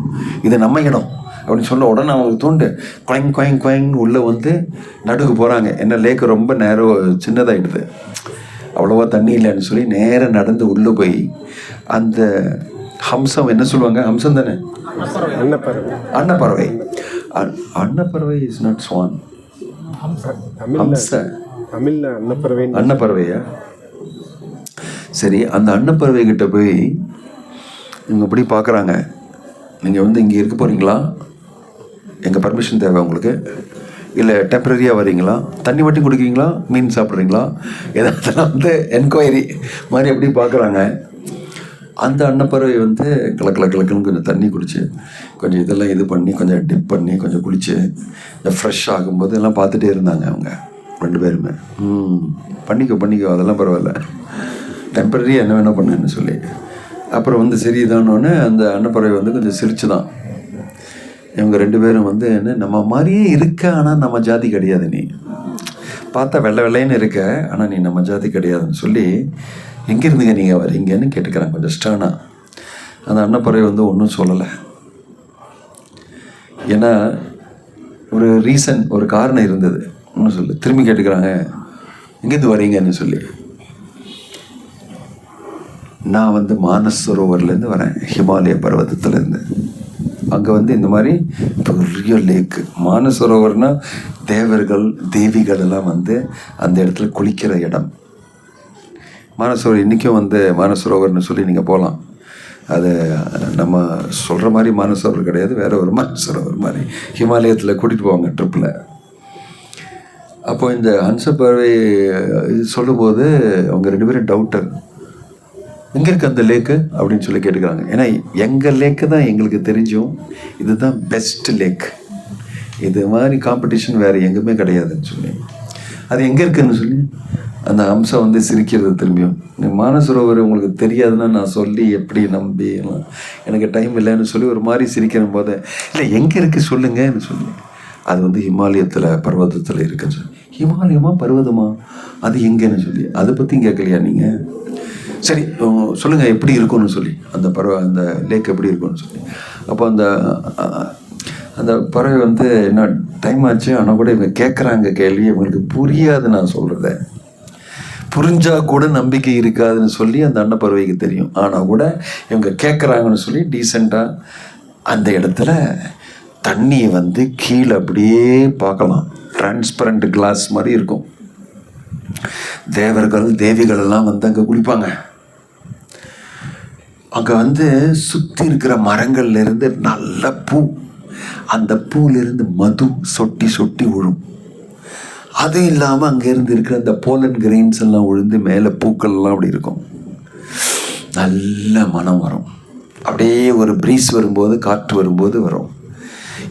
இது நம்ம இடம் அப்படின்னு சொல்ல உடனே அவங்களுக்கு தோண்டு குயங் குயங் குயங்னு உள்ளே வந்து நடுவுக்கு போகிறாங்க. என்ன லேக்கு ரொம்ப நேரம் சின்னதாகிடுது, அவ்வளோவா தண்ணி இல்லைன்னு சொல்லி நேராக நடந்து உள்ளே போய் அந்த ஹம்சம், என்ன சொல்லுவாங்க, ஹம்சம் தானே, அன்னப்பறவை. அன்னப்பறவை இஸ் நாட் ஸ்வான், அன்னப்பறவையா? சரி, அந்த அன்னப்பறவை கிட்ட போய் இவங்க இப்படி பார்க்குறாங்க, நீங்கள் வந்து இங்கே இருக்க போகிறீங்களா, எங்கள் பர்மிஷன் தேவை உங்களுக்கு, இல்லை டெம்பரரியாக வரீங்களா, தண்ணி மட்டும் குடிக்கிறீங்களா, மீன் சாப்பிட்றீங்களா, ஏதாவதெல்லாம் வந்து என்கொயரி மாதிரி எப்படி பார்க்குறாங்க. அந்த அன்னப்பறவை வந்து கிழக்குன்னு கொஞ்சம் தண்ணி குடிச்சு கொஞ்சம் இதெல்லாம் இது பண்ணி கொஞ்சம் டிப் பண்ணி கொஞ்சம் குளிச்சு இந்த ஃப்ரெஷ் ஆகும்போது எல்லாம் பார்த்துட்டே இருந்தாங்க அவங்க 2 பேருமே. பண்ணிக்கோ அதெல்லாம் பரவாயில்ல, டெம்பரரியாக என்ன வேணால் பண்ணுன்னு சொல்லி. அப்புறம் வந்து சரி இதானோடனே அந்த அன்னப்பறவை வந்து கொஞ்சம் சிரிச்சு தான், இவங்க 2 பேரும் வந்து என்ன நம்ம மாதிரியே இருக்க, ஆனால் நம்ம ஜாதி கிடையாது, நீ பார்த்தா வெள்ளைன்னு இருக்க, ஆனால் நீ நம்ம ஜாதி கிடையாதுன்னு சொல்லி, எங்கேருந்துங்க நீங்கள் வரீங்கன்னு கேட்டுக்கிறாங்க கொஞ்சம் ஸ்டர்னாக. அந்த அன்னப்பறவை வந்து ஒன்றும் சொல்லலை, ஏன்னா ஒரு ரீசன், ஒரு காரணம் இருந்தது, ஒன்றும் சொல்லு. திரும்பி கேட்டுக்கிறாங்க, எங்கேருந்து வரீங்கன்னு சொல்லி. நான் வந்து மானசரோவர்லேருந்து வரேன், ஹிமாலய பர்வதத்துலேருந்து. அங்கே வந்து இந்த மாதிரி பெரிய லேக்கு, மானசரோவர்னா தேவர்கள் தேவிகள் எல்லாம் வந்து அந்த இடத்துல குளிக்கிற இடம். மானசரோவர் இன்றைக்கும் வந்து மானசரோவர்னு சொல்லி நீங்கள் போகலாம். அது நம்ம சொல்கிற மாதிரி மானசரோவர் கிடையாது, வேற ஒரு மானசரோவர் மாதிரி ஹிமாலயத்தில் கூட்டிகிட்டு போவாங்க ட்ரிப்பில். அப்போ இந்த ஹம்சப்பறவை இது சொல்லும்போது அவங்க 2 பேரும் டவுட்டர், எங்கே இருக்குது அந்த லேக்கு அப்படின்னு சொல்லி கேட்டுக்கிறாங்க. ஏன்னா எங்கள் லேக்கு தான் எங்களுக்கு தெரிஞ்சும், இதுதான் பெஸ்ட் லேக், இது மாதிரி காம்படிஷன் வேறு எங்கேயுமே கிடையாதுன்னு சொல்லி. அது எங்கே இருக்குதுன்னு சொல்லி அந்த அம்சம் வந்து சிரிக்கிறது திரும்பியும். மானசரோவர் உங்களுக்கு தெரியாதுன்னா நான் சொல்லி எப்படி நம்பி, எனக்கு டைம் இல்லைன்னு சொல்லி ஒரு மாதிரி சிரிக்கிற போது, இல்லை எங்கே இருக்குது சொல்லுங்கன்னு சொல்லி. அது வந்து ஹிமாலயத்தில் பர்வதத்தில் இருக்குது. ஹிமாலயமா பர்வதமா அது எங்கேன்னு சொல்லி, அதை பற்றி கேட்கலையா நீங்கள்? சரி சொல்லுங்கள் எப்படி இருக்கும்னு சொல்லி, அந்த லேக் எப்படி இருக்கும்னு சொல்லி. அப்போ அந்த பறவை வந்து என்ன டைம் ஆச்சு, ஆனால் கூட இவங்க கேட்குறாங்க கேள்வி, இவங்களுக்கு புரியாது நான் சொல்கிறத, புரிஞ்சா கூட நம்பிக்கை இருக்காதுன்னு சொல்லி அந்த அன்னப்பறவைக்கு தெரியும். ஆனால் கூட இவங்க கேட்குறாங்கன்னு சொல்லி டீசெண்டாக அந்த இடத்துல தண்ணியை வந்து கீழே அப்படியே பார்க்கலாம், டிரான்ஸ்பரண்ட் கிளாஸ் மாதிரி இருக்கும். தேவர்கள் தேவிகள் எல்லாம் வந்து அங்கே குளிப்பாங்க. அங்கே வந்து சுற்றி இருக்கிற மரங்கள்லேருந்து நல்ல பூ, அந்த பூவிலிருந்து மது சொட்டி சொட்டி விழும். அதுவும் இல்லாமல் அங்கேருந்து இருக்கிற அந்த போலன் கிரெயின்ஸ் எல்லாம் விழுந்து மேலே பூக்கள்லாம் அப்படி இருக்கும், நல்ல மனம் வரும். அப்படியே ஒரு ப்ரீஸ் வரும்போது, காற்று வரும்போது வரும்.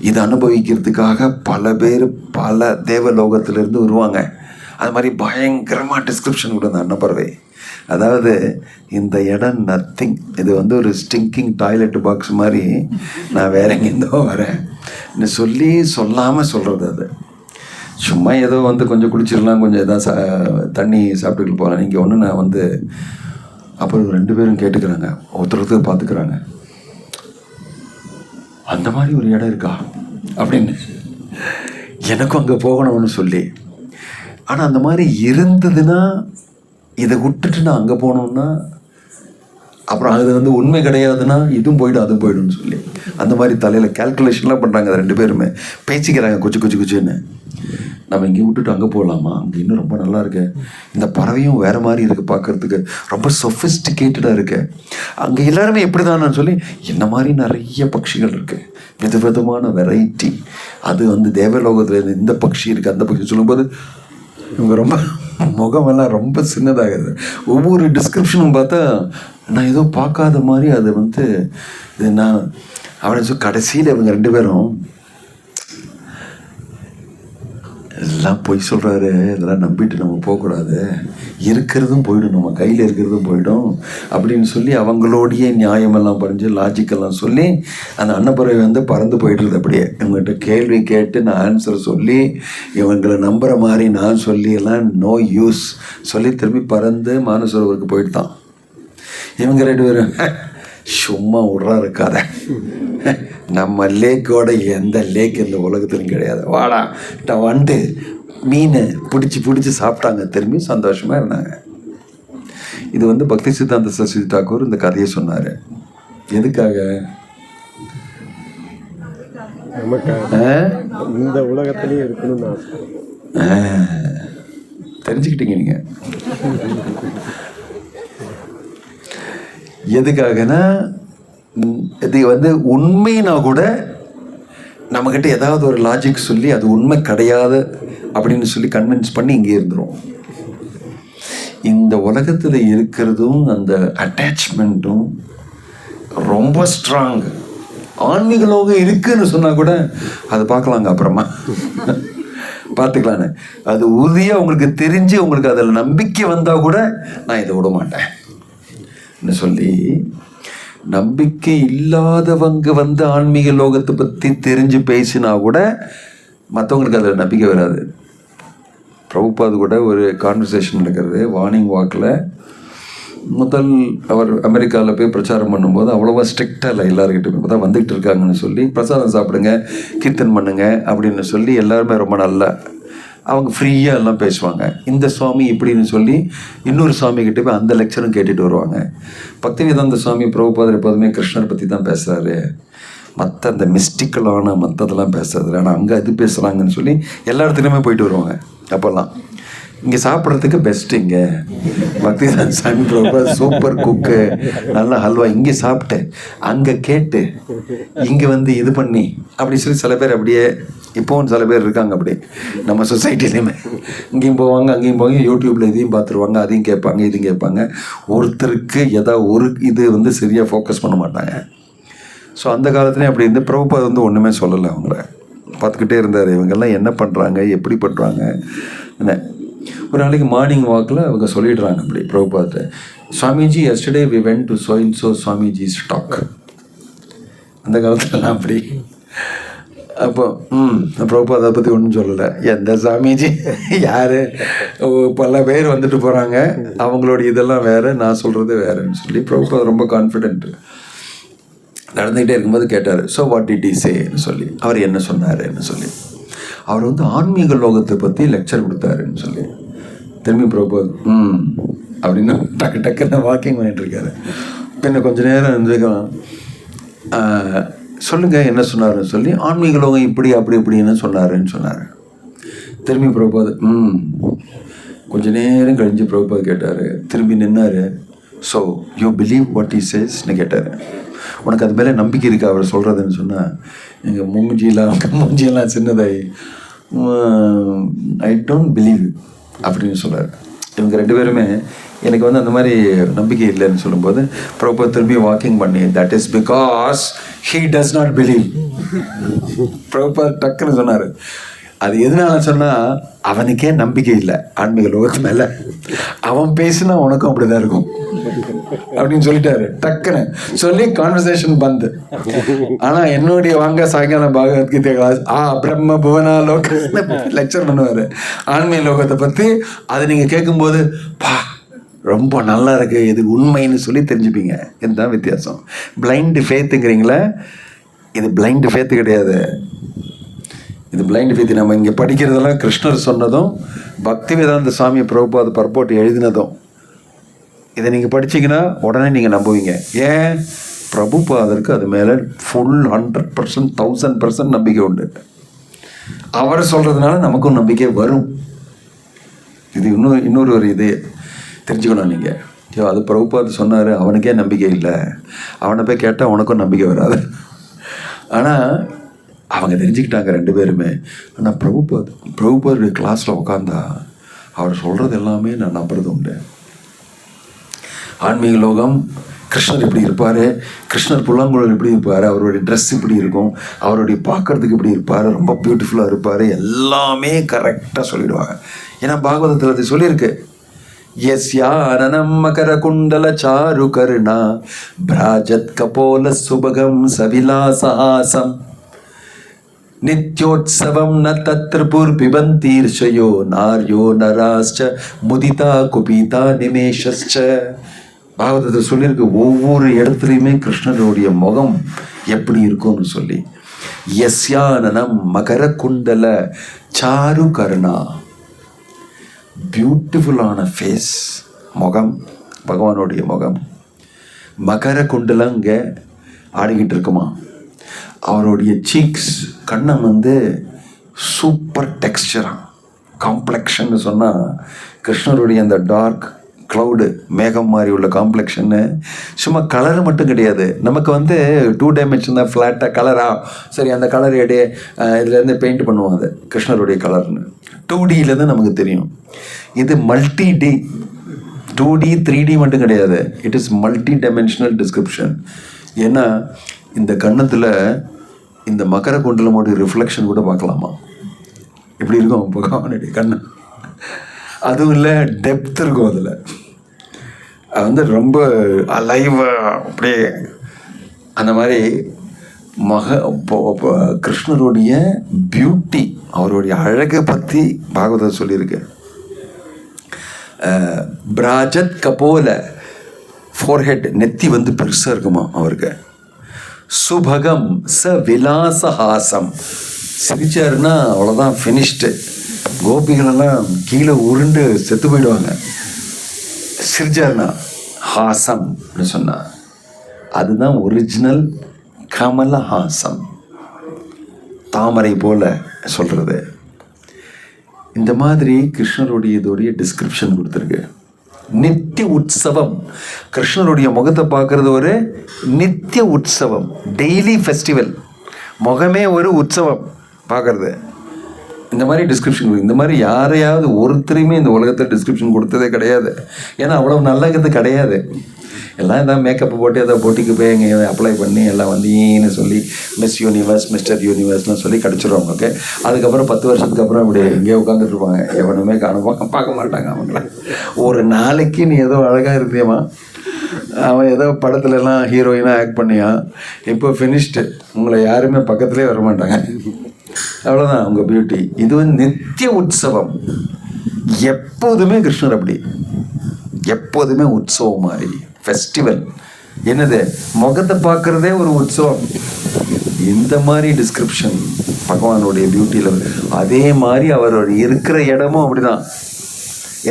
இதை அனுபவிக்கிறதுக்காக பல பேர் பல தேவலோகத்திலேருந்து வருவாங்க. அது மாதிரி பயங்கரமாக டிஸ்கிரிப்ஷன் கூட அந்த அன்னப்பறவை, அதாவது இந்த இடம் நத்திங், இது வந்து ஒரு ஸ்டிங்கிங் டாய்லெட் பாக்ஸ் மாதிரி, நான் வேற எங்கேருந்தோ வரேன் சொல்லி சொல்லாமல் சொல்கிறது. அது சும்மா ஏதோ வந்து கொஞ்சம் குளிச்சிடலாம், கொஞ்சம் எதாவது தண்ணி சாப்பிட்டுக்கிட்டு போகலாம், நீங்கள் ஒன்று நான் வந்து. அப்புறம் 2 பேரும் கேட்டுக்கிறாங்க, ஒருத்தருக்கு பார்த்துக்கிறாங்க, அந்த மாதிரி ஒரு இடம் இருக்கா அப்படின்னு, எனக்கும் அங்கே போகணும்னு சொல்லி. ஆனால் அந்த மாதிரி இருந்ததுன்னா இதை விட்டுட்டு நான் அங்கே போனோம்னா அப்புறம் அது வந்து உண்மை கிடையாதுன்னா இதுவும் போய்டும் அதுவும் போய்டும்னு சொல்லி அந்த மாதிரி தலையில் கேல்குலேஷன்லாம் பண்ணுறாங்க. 2 பேருமே பேசிக்கிறாங்க குச்சின்னு. நம்ம இங்கே விட்டுட்டு அங்கே போகலாமா, அங்கே இன்னும் ரொம்ப நல்லா இருக்கு, இந்த பறவையும் வேறு மாதிரி இருக்குது பார்க்குறதுக்கு, ரொம்ப சொஃபிஸ்டிகேட்டடாக இருக்கு, அங்கே எல்லாருமே எப்படி தானு சொல்லி என்ன மாதிரி நிறைய பட்சிகள் இருக்குது, விதவிதமான வெரைட்டி. அது வந்து தேவலோகத்தில் இந்த பட்சி இருக்குது அந்த பட்சி சொல்லும்போது இவங்க ரொம்ப முகமெல்லாம் ரொம்ப சின்னதாகுது. ஒவ்வொரு டிஸ்கிரிப்ஷனும் பார்த்தா நான் ஏதோ பார்க்காத மாதிரி அது வந்து இது நான் அவனை கடைசியில் இவங்க 2 பேரும் எல்லாம் பொய் சொல்கிறாரு, இதெல்லாம் நம்பிட்டு நம்ம போகக்கூடாது, இருக்கிறதும் போயிடும், நம்ம கையில் இருக்கிறதும் போயிடும் அப்படின்னு சொல்லி அவங்களோடைய நியாயமெல்லாம் பறிஞ்சு லாஜிக்கெல்லாம் சொல்லி அந்த அன்னப்பறவை வந்து பறந்து போயிடுறது. அப்படியே இவங்ககிட்ட கேள்வி கேட்டு நான் ஆன்சர் சொல்லி இவங்களை நம்புகிற மாதிரி நான் சொல்லி எல்லாம் நோ யூஸ் சொல்லி திரும்பி பறந்து மானசரோவருக்கு போயிட்டான். இவங்க 2 பேரும் சும்மா விட்றா இருக்காத, நம்ம லேக்கோட எந்த லேக் இந்த உலகத்திலும் கிடையாது, வாடா வந்துட்டு மீனை பிடிச்சி சாப்பிட்டாங்க. திரும்பி சந்தோஷமாக இருந்தாங்க. இது வந்து பக்தி சித்தாந்த சரஸ்வதி தாக்கூர் இந்த கதையை சொன்னார். எதுக்காக? இந்த உலகத்திலேயே இருக்கணும்னு தெரிஞ்சுக்கிட்டீங்க நீங்கள். எதுக்காகனா இது வந்து உண்மைனா கூட நம்மக்கிட்ட ஏதாவது ஒரு லாஜிக் சொல்லி அது உண்மை கிடையாது அப்படின்னு சொல்லி கன்வின்ஸ் பண்ணி இங்கே இருந்துரும். இந்த உலகத்தில் இருக்கிறதும் அந்த அட்டாச்மெண்ட்டும் ரொம்ப ஸ்ட்ராங். ஆன்மீக லோகம் இருக்குன்னு சொன்னால் கூட அது பார்க்கலாங்க, அப்புறமா பார்த்துக்கலான்னு. அது உறுதியாக உங்களுக்கு தெரிஞ்சு உங்களுக்கு அதில் நம்பிக்கை வந்தால் கூட நான் இதை விட மாட்டேன் சொல்லி, நம்பிக்கை இல்லாதவங்க வந்து ஆன்மீக லோகத்தை பற்றி தெரிஞ்சு பேசினா கூட மற்றவங்களுக்கு அதில் நம்பிக்கை வராது. பிரபுபாது கூட ஒரு கான்வர்சேஷன் நடக்கிறது வார்னிங் வாக்கில். முதல் அவர் அமெரிக்காவில் போய் பிரச்சாரம் பண்ணும்போது அவ்வளோவா ஸ்ட்ரிக்டாக இல்லை, எல்லாருக்கிட்டையும் இப்போ தான் வந்துக்கிட்டு இருக்காங்கன்னு சொல்லி பிரசாதம் சாப்பிடுங்க, கீர்த்தன் பண்ணுங்க அப்படின்னு சொல்லி எல்லாருமே ரொம்ப நல்லா அவங்க ஃப்ரீயாக எல்லாம் பேசுவாங்க. இந்த சுவாமி இப்படின்னு சொல்லி இன்னொரு சுவாமி கிட்டே போய் அந்த லெக்சரும் கேட்டுட்டு வருவாங்க. பக்திவேதாந்த சுவாமி பிரபுபாதர் எப்போதுமே கிருஷ்ணர் பற்றி தான் பேசுகிறாரு, மற்ற அந்த மிஸ்டிக்கலான மற்றதெல்லாம் பேசுறது, ஆனால் அங்கே இது பேசுகிறாங்கன்னு சொல்லி எல்லா இடத்துலையுமே போயிட்டு வருவாங்க. அப்போல்லாம் இங்கே சாப்பிட்றதுக்கு பெஸ்ட்டு, இங்கே பக்திவேதாந்த சாமி பிரபுபாதர் சூப்பர் குக்கு, நல்லா ஹல்வா இங்கே சாப்பிட்டு அங்கே கேட்டு இங்கே வந்து இது பண்ணி அப்படி சொல்லி சில பேர் அப்படியே இப்போவும் சில பேர் இருக்காங்க. அப்படி நம்ம சொசைட்டிலையுமே இங்கேயும் போவாங்க அங்கேயும் போவாங்க, யூடியூப்பில் இதையும் பார்த்துருவாங்க, அதையும் கேட்பாங்க இதையும் கேட்பாங்க. ஒருத்தருக்கு ஏதாவது ஒரு இது வந்து சரியாக ஃபோக்கஸ் பண்ண மாட்டாங்க. ஸோ அந்த காலத்துலேயும் அப்படி இருந்து பிரபுபாத் வந்து ஒன்றுமே சொல்லலை, அவங்கள பார்த்துக்கிட்டே இருந்தார். இவங்கெல்லாம் என்ன பண்ணுறாங்க எப்படி பண்ணுறாங்க என்ன. ஒரு நாளைக்கு மார்னிங் வாக்கில் அவங்க சொல்லிடுறாங்க அப்படி பிரபுபாத்தை, Swamiji yesterday we went to so in so Swamiji's talk. அந்த காலத்துலலாம் அப்படி. அப்போ பிரபுபாத் அதை பற்றி ஒன்றும் சொல்லலை. எந்த சாமிஜி யார், பல பேர் வந்துட்டு போகிறாங்க, அவங்களோட இதெல்லாம் வேறு, நான் சொல்கிறது வேறுன்னு சொல்லி பிரபுபாத் ரொம்ப கான்ஃபிடென்ட்டு நடந்துக்கிட்டே இருக்கும்போது கேட்டார், ஸோ வாட் டிட் ஹி சேன்னு சொல்லி. அவர் என்ன சொன்னாருன்னு சொல்லி. அவர் வந்து ஆன்மீக லோகத்தை பற்றி லெக்சர் கொடுத்தாருன்னு சொல்லி. திரும்பி பிரபுபாத் அப்படின்னு டக்குன்னு வாக்கிங் பண்ணிகிட்ருக்காரு. பின்ன கொஞ்சம் நேரம் இருந்துக்கலாம், சொல்லுங்கள் என்ன சொன்னாருன்னு சொல்லி. ஆன்மீக லோகம் இப்படி அப்படி இப்படின்னு சொன்னார். திரும்பி பிரபுபாத் கொஞ்சம் நேரம் கழிஞ்சு பிரபுபாத் கேட்டார், திரும்பி நின்னார். So you believe what he சேஸ்ன்னு கேட்டார். உனக்கு அது மேலே நம்பிக்கை இருக்கா அவர் சொல்கிறதுன்னு சொன்னால், எங்கள் மூஞ்சியெல்லாம் சின்னதாகி ஐ டோன்ட் பிலீவ் அப்படின்னு சொல்கிறார். இவங்க 2 பேருமே எனக்கு வந்து அந்த மாதிரி நம்பிக்கை இல்லைன்னு சொல்லும்போது பிரபுபாத் திரும்பி வாக்கிங் பண்ணி, that is because he does not believe. Prabhupad டக்குன்னு சொன்னார். அது எதனால சொன்னால், அவனுக்கே நம்பிக்கை இல்லை ஆன்மீக லோகத்து மேலே, அவன் பேசுனா உனக்கும் அப்படி தான் இருக்கும் அப்படின்னு சொல்லிட்டாரு. டக்குன்னு சொல்லி கான்வர்சேஷன் பந்து. ஆனால் என்னுடைய வாங்க சாயங்காலம் பகவத்கீதை கிளாஸ் பிரம்ம புவனா லோக லெக்சர் பண்ணுவார் ஆன்மீக லோகத்தை பற்றி. அதை நீங்கள் கேட்கும்போது ரொம்ப நல்லா இருக்கு, இது உண்மைன்னு சொல்லி தெரிஞ்சுப்பீங்க. இதுதான் வித்தியாசம். பிளைண்டு ஃபேத்துங்கிறீங்களே, இது பிளைண்டு ஃபேத்து கிடையாது, இது பிளைண்ட் ஃபேத். நம்ம இங்கே படிக்கிறதெல்லாம் கிருஷ்ணர் சொன்னதும் பக்திவேதாந்த சாமி பிரபுபாத் பர்போட் எழுதினதும். இதை நீங்கள் படிச்சிங்கன்னா உடனே நீங்கள் நம்புவீங்க. ஏன்? பிரபுபாதருக்கு அது மேலே ஃபுல் 100%, 1000% நம்பிக்கை உண்டு. அவர் சொல்கிறதுனால நமக்கும் நம்பிக்கை வரும். இது இன்னொரு ஒரு இது தெரிஞ்சுக்கணும் நீங்கள். ஐயோ அது பிரபுபாத் சொன்னார், அவனுக்கே நம்பிக்கை இல்லை, அவனை போய் கேட்டால் உனக்கும் நம்பிக்கை வராது. ஆனால் அவங்க தெரிஞ்சுக்கிட்டாங்க 2 பேருமே. ஆனால் பிரபுபாத் கிளாஸில் உட்காந்தா அவர் சொல்கிறது எல்லாமே நான் நம்புறது உண்டு. ஆன்மீக லோகம் கிருஷ்ணர் இப்படி இருப்பார், கிருஷ்ணர் புல்லாங்குழல் இப்படி இருப்பார், அவருடைய ட்ரெஸ் இப்படி இருக்கும், அவருடைய பார்க்கறதுக்கு இப்படி இருப்பார், ரொம்ப பியூட்டிஃபுல்லாக இருப்பார், எல்லாமே கரெக்டாக சொல்லிடுவாங்க. ஏன்னா பாகவதத்தில் அது சொல்லியிருக்கு. யஸ்யானனம் மகர குண்டல சாரு கருணா பிராஜத் கபோல சுபகம் சவிலாசஹாசம் நித்யோத்சவம் ந தத்ரபுர் பிபந்தீர்ஷயோ நார்யோ நராஸ்ச முதிதா குபிதா நிமேஷஸ்ச. பாகவதத்தில் சொல்லியிருக்கு ஒவ்வொரு இடத்துலையுமே கிருஷ்ணருடைய முகம் எப்படி இருக்கும்னு சொல்லி. யஸ்யானனம் மகர குண்டல சாரு கருணா, பியூட்டிஃபுல்லான ஃபேஸ், முகம், பகவானுடைய முகம். மகர குண்டலங்க ஆடிக்கிட்டு இருக்குமா. அவருடைய சீக்ஸ், கண்ணம் சூப்பர் டெக்ஸ்சராக, காம்ப்ளெக்ஷன்னு சொன்னால் கிருஷ்ணருடைய அந்த டார்க் க்ளவுடு மேகம் மாதிரி உள்ள காம்ப்ளெக்ஷன்னு சும்மா கலர் மட்டும் கிடையாது. நமக்கு 2 டைமென்ஷன் தான், ஃப்ளாட்டாக கலராக சரி அந்த கலர் இதுலேருந்து பெயிண்ட் பண்ணுவோம். அது கிருஷ்ணருடைய கலர்னு 2Dயில் தான் நமக்கு தெரியும். இது மல்டி டி, 2D 3D மட்டும் கிடையாது, it is multi dimensional description. ஏன்னா இந்த கண்ணத்தில் இந்த மகர குண்டலமோட ரிஃப்ளெக்ஷன் கூட பார்க்கலாமா, எப்படி இருக்கும் பகவானுடைய கண்ணு. அதுவும் இல்லை, டெப்த் இருக்கும் அதில். அது ரொம்ப அலைவாக அப்படியே அந்த மாதிரி கிருஷ்ணருடைய பியூட்டி, அவருடைய அழகை பற்றி பாகவதர் சொல்லியிருக்கு. பிராஜத் கபோல, ஃபோர்ஹெட், நெத்தி பெருசாக இருக்குமா அவருக்கு. சுபகம் ச விலாசஹாசம், சிரிச்சாருன்னா அவ்வளோதான், ஃபினிஷ்டு. கோபிகளெல்லாம் கீழே உருண்டு செத்து போயிடுவாங்க. சிரிச்சாருன்னா ஹாசம்னு சொன்னா அதுதான் ஒரிஜினல் கமலஹாசம், தாமரை போல சொல்கிறது. இந்த மாதிரி கிருஷ்ணருடைய இதோடைய டிஸ்கிரிப்ஷன் கொடுத்துருக்கு. நித்திய உற்சவம், கிருஷ்ணருடைய முகத்தை பார்க்கறது ஒரு நித்திய உற்சவம், டெய்லி ஃபெஸ்டிவல், முகமே ஒரு உற்சவம் பார்க்கறது. இந்த மாதிரி டிஸ்கிரிப்ஷன், இந்த மாதிரி யாரையாவது ஒருத்தரையுமே இந்த உலகத்தில் டிஸ்கிரிப்ஷன் கொடுத்ததே கிடையாது. ஏன்னா அவ்வளோ நல்லது கிடையாது. எல்லாம் எதாவது மேக்கப் போட்டு ஏதாவது போட்டிக்கு போய் எங்கே அப்ளை பண்ணி எல்லாம் ஈன்னு சொல்லி மிஸ் யூனிவர்ஸ் மிஸ்டர் யூனிவர்ஸ்னு சொல்லி கிடச்சிருவாங்க. ஓகே, அதுக்கப்புறம் 10 வருஷத்துக்கு அப்புறம் இப்படி எங்கேயோ உட்காந்துட்டு இருப்பாங்க, எவனுமே பார்க்க மாட்டாங்க அவங்கள. ஒரு நாளைக்கு நீ ஏதோ அழகாக இருக்கியம்மா, அவன் ஏதோ படத்துலலாம் ஹீரோயினாக ஆக்ட் பண்ணியா, இப்போ ஃபினிஷ்டு, உங்களை யாருமே பக்கத்துலேயே வர மாட்டாங்க. அவ்வளோதான் உங்கள் பியூட்டி. இது நித்திய உற்சவம், எப்போதுமே கிருஷ்ணர் அப்படி, எப்போதுமே உற்சவம் மாதிரி, ஃபெஸ்டிவல். என்னது, முகத்தை பார்க்குறதே ஒரு உற்சவம். இந்த மாதிரி டிஸ்கிரிப்ஷன் பகவானுடைய பியூட்டியில். அதே மாதிரி அவர் இருக்கிற இடமும் அப்படிதான்.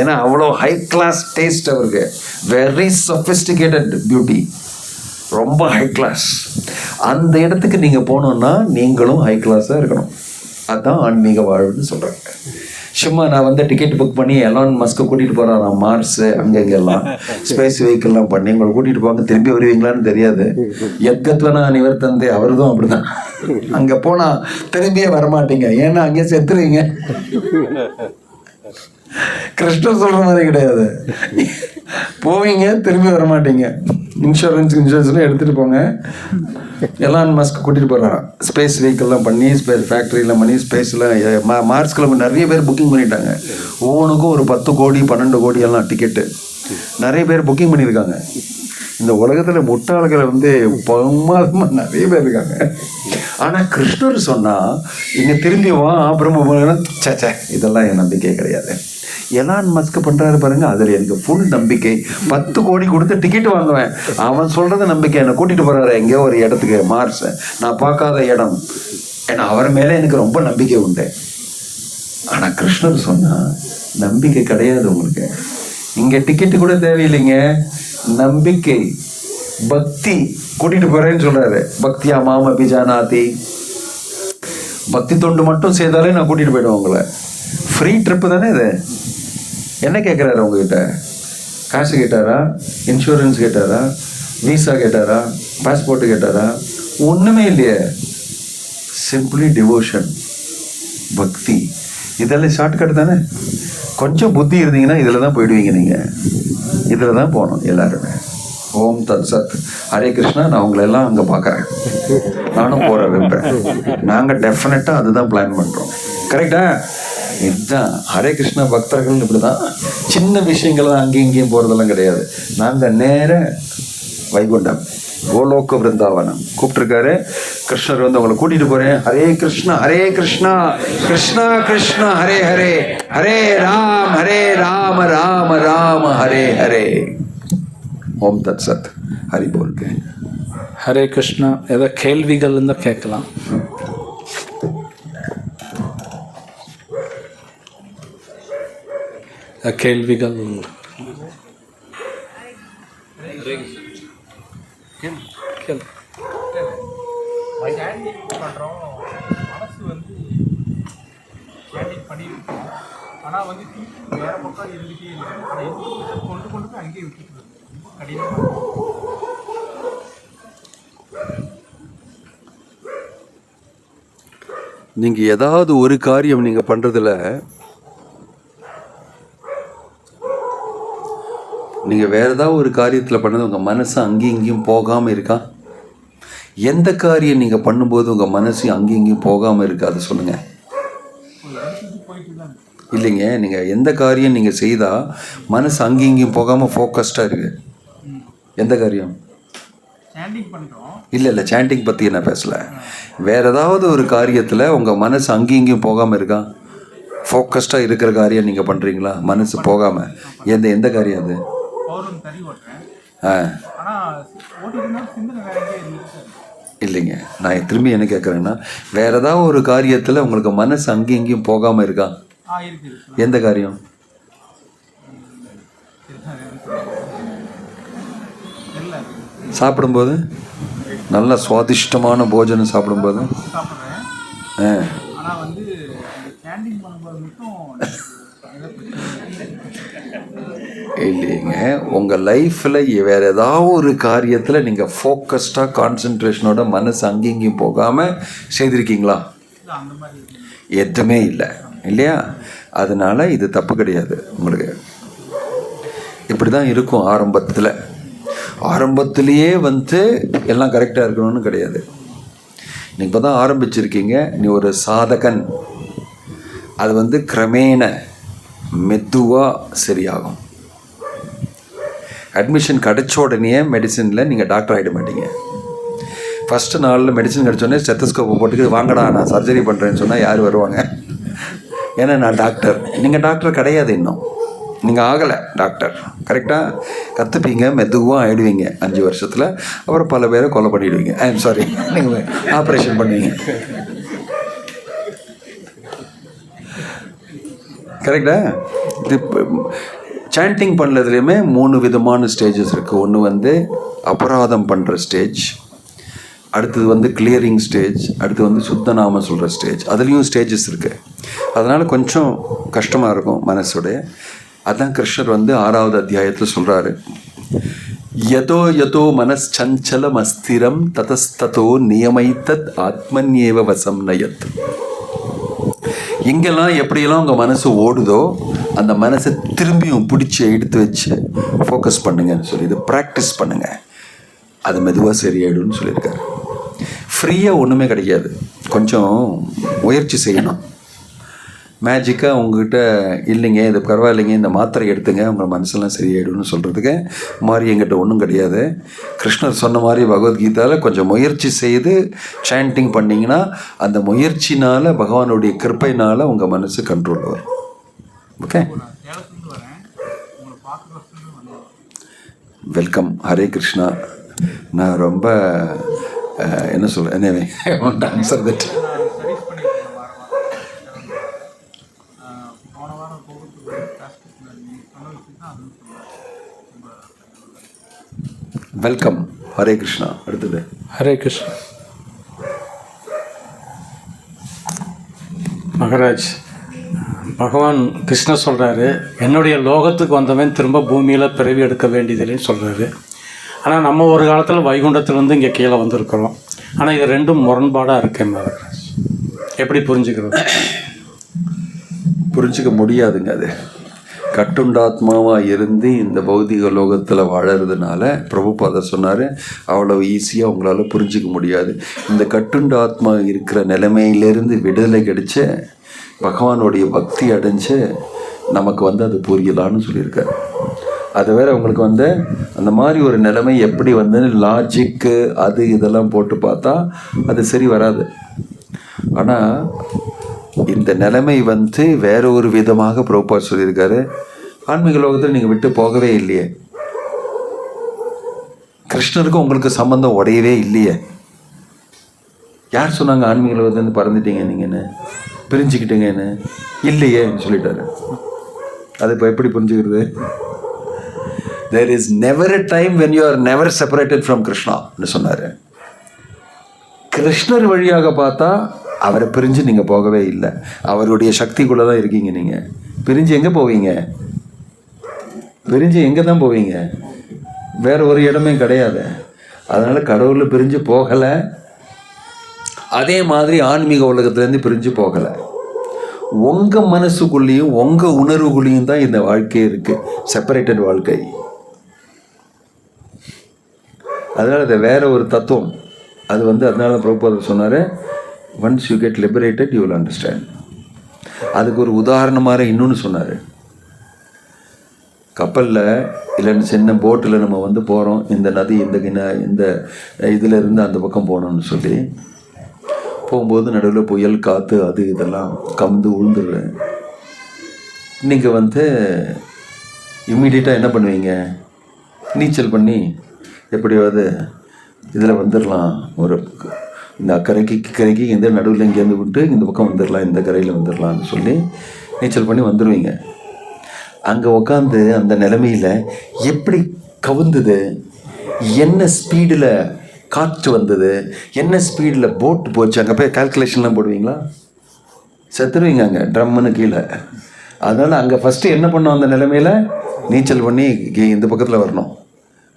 ஏன்னா அவ்வளோ ஹை கிளாஸ் டேஸ்ட் அவருக்கு, வெரி சொஃபிஸ்டிகேட்டட் பியூட்டி, ரொம்ப ஹை கிளாஸ். அந்த இடத்துக்கு நீங்கள் போனோன்னா நீங்களும் ஹை கிளாஸாக இருக்கணும். அதுதான் ஆன்மீக வாழ்வுன்னு சொல்கிறாங்க. சும்மா நான் டிக்கெட் புக் பண்ணி எலான் மஸ்கை கூட்டிகிட்டு போகிறாராம் மார்ஸு, அங்கெல்லாம் ஸ்பேஸ் வெஹிக்கிள்லாம் பண்ணி உங்களை கூட்டிகிட்டு போவாங்க, திரும்பி வருவீங்களான்னு தெரியாது. எத்கத்வனா நிவர்த்தந்தே, அவர்தான் அப்படி தான். அங்கே போனால் திரும்பியே வரமாட்டீங்க, ஏன்னா அங்கேயே செத்துருவீங்க. கிருஷ்ணர் சொல்கிற மாதிரி கிடையாது, போவீங்க திரும்பி வரமாட்டீங்க. இன்சூரன்ஸ்லாம் எடுத்துகிட்டு போங்க. எலான் மஸ்க் கூட்டிகிட்டு போகிறாராம், ஸ்பேஸ் வெஹிக்கிள்லாம் பண்ணி, ஸ்பேஸ் ஃபேக்ட்ரிலாம் பண்ணி, ஸ்பேஸில் மார்ஸ்கில் நிறைய பேர் புக்கிங் பண்ணிட்டாங்க. ஒவ்வொன்றுக்கும் ஒரு 10 கோடி 12 கோடி எல்லாம் டிக்கெட்டு நிறைய பேர் புக்கிங் பண்ணியிருக்காங்க. இந்த உலகத்தில் முட்டாள்களை பரமாத்மா நிறைய பேர் இருக்காங்க. ஆனால் கிருஷ்ணர் சொன்னால் இங்கே திரும்பி வா அப்புறம் சேச்சே, இதெல்லாம் என் நம்பிக்கை கிடையாது. எலான் மஸ்க் பண்ணுறாரு பாருங்க, அதில் எனக்கு ஃபுல் நம்பிக்கை. 10 கோடி கொடுத்து டிக்கெட் வாங்குவேன், அவன் சொல்கிறது நம்பிக்கை. என்னை கூட்டிகிட்டு போகிறாரு எங்கேயோ ஒரு இடத்துக்கு, மார்ஸ், நான் பார்க்காத இடம். ஏன்னா அவர் மேலே எனக்கு ரொம்ப நம்பிக்கை உண்டு. ஆனால் கிருஷ்ணர் சொன்னால் நம்பிக்கை கிடையாது உங்களுக்கு, இங்கே டிக்கெட்டு கூட தேவையில்லைங்க, நம்பிக்கை, பக்தி. கூட்டிகிட்டு போகிறேன்னு சொல்கிறாரு, பக்தியா மாம பிஜானாதி, பக்தி தொண்டு மட்டும் செய்தாலே நான் கூட்டிகிட்டு போயிடுவேன் உங்களை. ஃப்ரீ ட்ரிப்பு தானே இது. என்ன கேட்குறாரு உங்ககிட்ட? காசு கேட்டாரா, இன்சூரன்ஸ் கேட்டாரா, விசா கேட்டாரா, பாஸ்போர்ட்டு கேட்டாரா? ஒன்றுமே இல்லையே, சிம்பிளி டிவோஷன், பக்தி. இதெல்லாம் ஷார்ட்கட் தானே. கொஞ்சம் புத்தி இருந்தீங்கன்னா இதில் தான் போயிடுவீங்க. நீங்கள் இதில் தான் போகணும் எல்லாருமே. ஓம் தத் சத். ஹரே கிருஷ்ணா. நான் உங்களை எல்லாம் அங்கே பார்க்குறேன். நானும் போகிற விரும்புகிறேன். நாங்கள் டெஃபினட்டாக அதுதான் பிளான் பண்ணுறோம். கரெக்டா? இதுதான் ஹரே கிருஷ்ணா பக்தர்கள். இப்படி தான் சின்ன விஷயங்கள் தான் அங்கேயும் இங்கேயும் போகிறதெல்லாம் கிடையாது. நாங்கள் நேர வைகுண்டம் கோலோக பிருந்தாவனம் கூப்பிட்டுருக்காரு கிருஷ்ணர். வந்து உங்களை கூட்டிகிட்டு போகிறேன். ஹரே கிருஷ்ணா ஹரே கிருஷ்ணா கிருஷ்ணா கிருஷ்ணா ஹரே ஹரே ஹரே ராம் ராம ராம ஹரே ஹரே. ஓம் தத் சத். ஹரி போல்கே. ஹரே கிருஷ்ணா. ஏதோ கேள்விகள் இருந்தால் கேட்கலாம். கேள்விகள் ஆனால் வந்து வேற பக்கம் இருந்துகிட்டே இருக்கு. அதை கொண்டு போய் அங்கேயே விட்டுட்டு கடினமாக. நீங்கள் ஏதாவது ஒரு காரியம் நீங்கள் பண்ணுறதுல நீங்கள் வேறு ஏதாவது ஒரு காரியத்தில் பண்ணது உங்கள் மனசு அங்கேயும் இங்கேயும் போகாமல் இருக்கா? எந்த காரியம் நீங்கள் பண்ணும்போது உங்கள் மனசு அங்கேயும் இங்கேயும் போகாமல் இருக்கா? அது சொல்லுங்கள். இல்லைங்க, நீங்கள் எந்த காரியம் நீங்கள் செய்தால் மனசு அங்கேயும் இங்கேயும் போகாமல் ஃபோக்கஸ்டாக இருக்குது? எந்த காரியம்? இல்லை சாண்டிங் பற்றி நான் பேசலை. வேறு ஏதாவது ஒரு காரியத்தில் உங்கள் மனசு அங்கேயும் இங்கேயும் போகாமல் இருக்கா? ஃபோக்கஸ்டாக இருக்கிற காரியம் நீங்கள் பண்ணுறீங்களா மனசு போகாமல்? எந்த காரியம் அது? இல்லைங்க, நான் திரும்பி என்ன கேட்குறேன்னா, வேறு ஏதாவது ஒரு காரியத்தில் உங்களுக்கு மனசு அங்கேயும் இங்கேயும் போகாமல் இருக்கா? எந்த காரியம்? சாப்பிடும்போது நல்ல சுவாதிஷ்டமான போஜனம் சாப்பிடும்போது இல்லைங்க, உங்கள் லைஃப்பில் வேறு ஏதாவது ஒரு காரியத்தில் நீங்கள் ஃபோக்கஸ்டாக கான்சன்ட்ரேஷனோட மனசு அங்கேயும் இங்கேயும் போகாமல் செய்திருக்கீங்களா? எதுவுமே இல்லை இல்லையா? அதனால் இது தப்பு கிடையாது. உங்களுக்கு இப்படி தான் இருக்கும். ஆரம்பத்திலேயே வந்து எல்லாம் கரெக்டாக இருக்கணும்னு கிடையாது. நீங்கள் இப்போ தான் ஆரம்பிச்சிருக்கீங்க. நீ ஒரு சாதகன். அது வந்து கிரமேண மெதுவாக சரியாகும். அட்மிஷன் கிடச்ச உடனே மெடிசனில் நீங்கள் டாக்டர் ஆகிட மாட்டீங்க. ஃபஸ்ட்டு நாளில் மெடிசன் கிடச்சோடனே ஸ்டெத்தஸ்கோப்பை போட்டுக்கிட்டு வாங்கடா நான் சர்ஜரி பண்ணுறேன்னு சொன்னால் யார் வருவாங்க? ஏன்னா நான் டாக்டர். நீங்கள் டாக்டர் கிடையாது, இன்னும் நீங்கள் ஆகலை டாக்டர். கரெக்டாக கற்றுப்பீங்க, மெதுவாக ஆகிடுவீங்க 5 வருஷத்தில். அப்புறம் பல பேரை கொலை பண்ணிவிடுவீங்க. ஐ எம் சாரி, நீங்கள் ஆப்ரேஷன் பண்ணுவீங்க. கரெக்டா? இது சாண்டிங் பண்ணதுலேயுமே 3 விதமான ஸ்டேஜஸ் இருக்குது. ஒன்று வந்து அபராதம் பண்ணுற ஸ்டேஜ், அடுத்தது வந்து கிளியரிங் ஸ்டேஜ், அடுத்து வந்து சுத்த நாம சொல்கிற ஸ்டேஜ். அதுலேயும் ஸ்டேஜஸ் இருக்குது. அதனால் கொஞ்சம் கஷ்டமாக இருக்கும் மனசுடைய. அதான் கிருஷ்ணர் வந்து 6வது அத்தியாயத்தில் சொல்கிறாரு, யதோ யதோ மனச்சஞ்சலம் அஸ்திரம் ததஸ்ததோ நியமைத்தத் ஆத்மன்யேவ வசம் நயத். எங்கெல்லாம் எப்படியெல்லாம் உங்கள் மனசு ஓடுதோ அந்த மனசை திரும்பியும் பிடிச்சி எடுத்து வச்சு ஃபோக்கஸ் பண்ணுங்கன்னு சொல்லி இது ப்ராக்டிஸ் பண்ணுங்கள். அது மெதுவாக சரியாயிடும்னு சொல்லியிருக்காரு. ஃப்ரீயாக ஒன்றுமே கிடைக்காது, கொஞ்சம் முயற்சி செய்யணும். மேஜிக்காக உங்ககிட்ட இல்லைங்க இது பரவாயில்லைங்க இந்த மாத்திரை எடுத்துங்க உங்கள் மனசெல்லாம் சரியாயிடும்னு சொல்கிறதுக்கு மாதிரி எங்கிட்ட ஒன்றும் கிடையாது. கிருஷ்ணர் சொன்ன மாதிரி பகவத்கீதாவில் கொஞ்சம் முயற்சி செய்து சாண்டிங் பண்ணிங்கன்னா அந்த முயற்சினால் பகவானுடைய கிருப்பையினால் உங்கள் மனசு கண்ட்ரோல் வரும். Okay, welcome. ஹரே கிருஷ்ணா. நான் ரொம்ப என்ன சொல்கிறேன், எனவே answer that. Welcome. Hare Krishna. அடுத்தது ஹரே கிருஷ்ணா. மகராஜ், பகவான் கிருஷ்ணர் சொல்கிறாரு, என்னுடைய லோகத்துக்கு வந்தவன் திரும்ப பூமியில் பிறவி எடுக்க வேண்டியதில்லைன்னு சொல்கிறாரு. ஆனால் நம்ம ஒரு காலத்தில் வைகுண்டத்துலேருந்து இங்கே கீழே வந்திருக்கிறோம். ஆனால் இது ரெண்டும் முரண்பாடாக இருக்கேன் மகராஜ். எப்படி புரிஞ்சுக்கிறது? புரிஞ்சிக்க முடியாதுங்க. அது கட்டுண்டாத்மாவாக இருந்து இந்த பௌதிக லோகத்தில் வாழறதுனால பிரபுபாதர் சொன்னார், அவ்வளோ ஈஸியாக உங்களால் புரிஞ்சிக்க முடியாது. இந்த கட்டுண்டாத்மா இருக்கிற நிலைமையிலேருந்து விடுதலை கிடைச்ச பகவானுடைய பக்தி அடைஞ்சு நமக்கு அது புரியலான்னு சொல்லியிருக்காரு. அது வேற உங்களுக்கு அந்த மாதிரி ஒரு நிலைமை எப்படி லாஜிக்கு அது இதெல்லாம் போட்டு பார்த்தா அது சரி வராது. ஆனால் இந்த நிலைமை வேற ஒரு விதமாக பிரபுபாதர் சொல்லியிருக்காரு. ஆன்மீக லோகத்தில் நீங்கள் விட்டு போகவே இல்லையே, கிருஷ்ணருக்கும் உங்களுக்கு சம்பந்தம் உடையவே இல்லையே. யார் சொன்னாங்க ஆன்மீக லோகத்துலேருந்து பறந்துட்டீங்க நீங்கன்னு, பிரிஞ்சுக்கிட்டீங்கன்னு? இல்லையேன்னு சொல்லிட்டாரு. அது இப்போ எப்படி புரிஞ்சுக்கிறது? There is never a time when you are never separated from Krishna ன்னு சொன்னார். கிருஷ்ணர் வழியாக பார்த்தா அவரை பிரிஞ்சு நீங்கள் போகவே இல்லை, அவருடைய சக்திக்குள்ளே தான் இருக்கீங்க. நீங்கள் பிரிஞ்சு எங்கே போவீங்க? பிரிஞ்சு எங்கே தான் போவீங்க? வேற ஒரு இடமே கிடையாது. அதனால் கடவுளை பிரிஞ்சு போகலை, அதே மாதிரி ஆன்மீக உலகத்துலேருந்து பிரிஞ்சு போகலை. உங்கள் மனசுக்குள்ளேயும் உங்கள் உணர்வுக்குள்ளேயும் தான் இந்த வாழ்க்கை இருக்குது, செப்பரேட்டட் வாழ்க்கை. அதனால் அது வேற ஒரு தத்துவம். அது அதனால தான் பிரபுபாதர் சொன்னார், once you get liberated you will understand. அதுக்கு ஒரு உதாரணமாக இன்னொன்று சொன்னார். கப்பலில் இல்லைன்னு சின்ன போட்டில் நம்ம போகிறோம், இந்த நதி இந்த இதில் இருந்து அந்த பக்கம் போகணும்னு சொல்லி போகும்போது நடுவில் புயல் காற்று அது இதெல்லாம் கந்து உழுந்துடுறேன். நீங்கள் இம்மிடியட்டாக என்ன பண்ணுவீங்க? நீச்சல் பண்ணி எப்படியாவது இதில் வந்துடலாம், ஒரு இந்த கரைக்கு இந்த நடுவில் இங்கேருந்து விட்டு இந்த பக்கம் வந்துடலாம், இந்த கரையில் வந்துடலான்னு சொல்லி நீச்சல் பண்ணி வந்துடுவீங்க. அங்கே உட்காந்து அந்த நிலைமையில் எப்படி கவுந்தது, என்ன ஸ்பீடில் காற்று வந்தது, என்ன ஸ்பீடில் போட்டு போச்சு, அங்கே போய் கால்குலேஷன்லாம் போடுவீங்களா? செத்துருவீங்க அங்கே ட்ரம்முன்னு கீழே. அதனால் அங்கே ஃபஸ்ட்டு என்ன பண்ணோம், அந்த நிலைமையில் நீச்சல் பண்ணி இந்த பக்கத்தில் வரணும்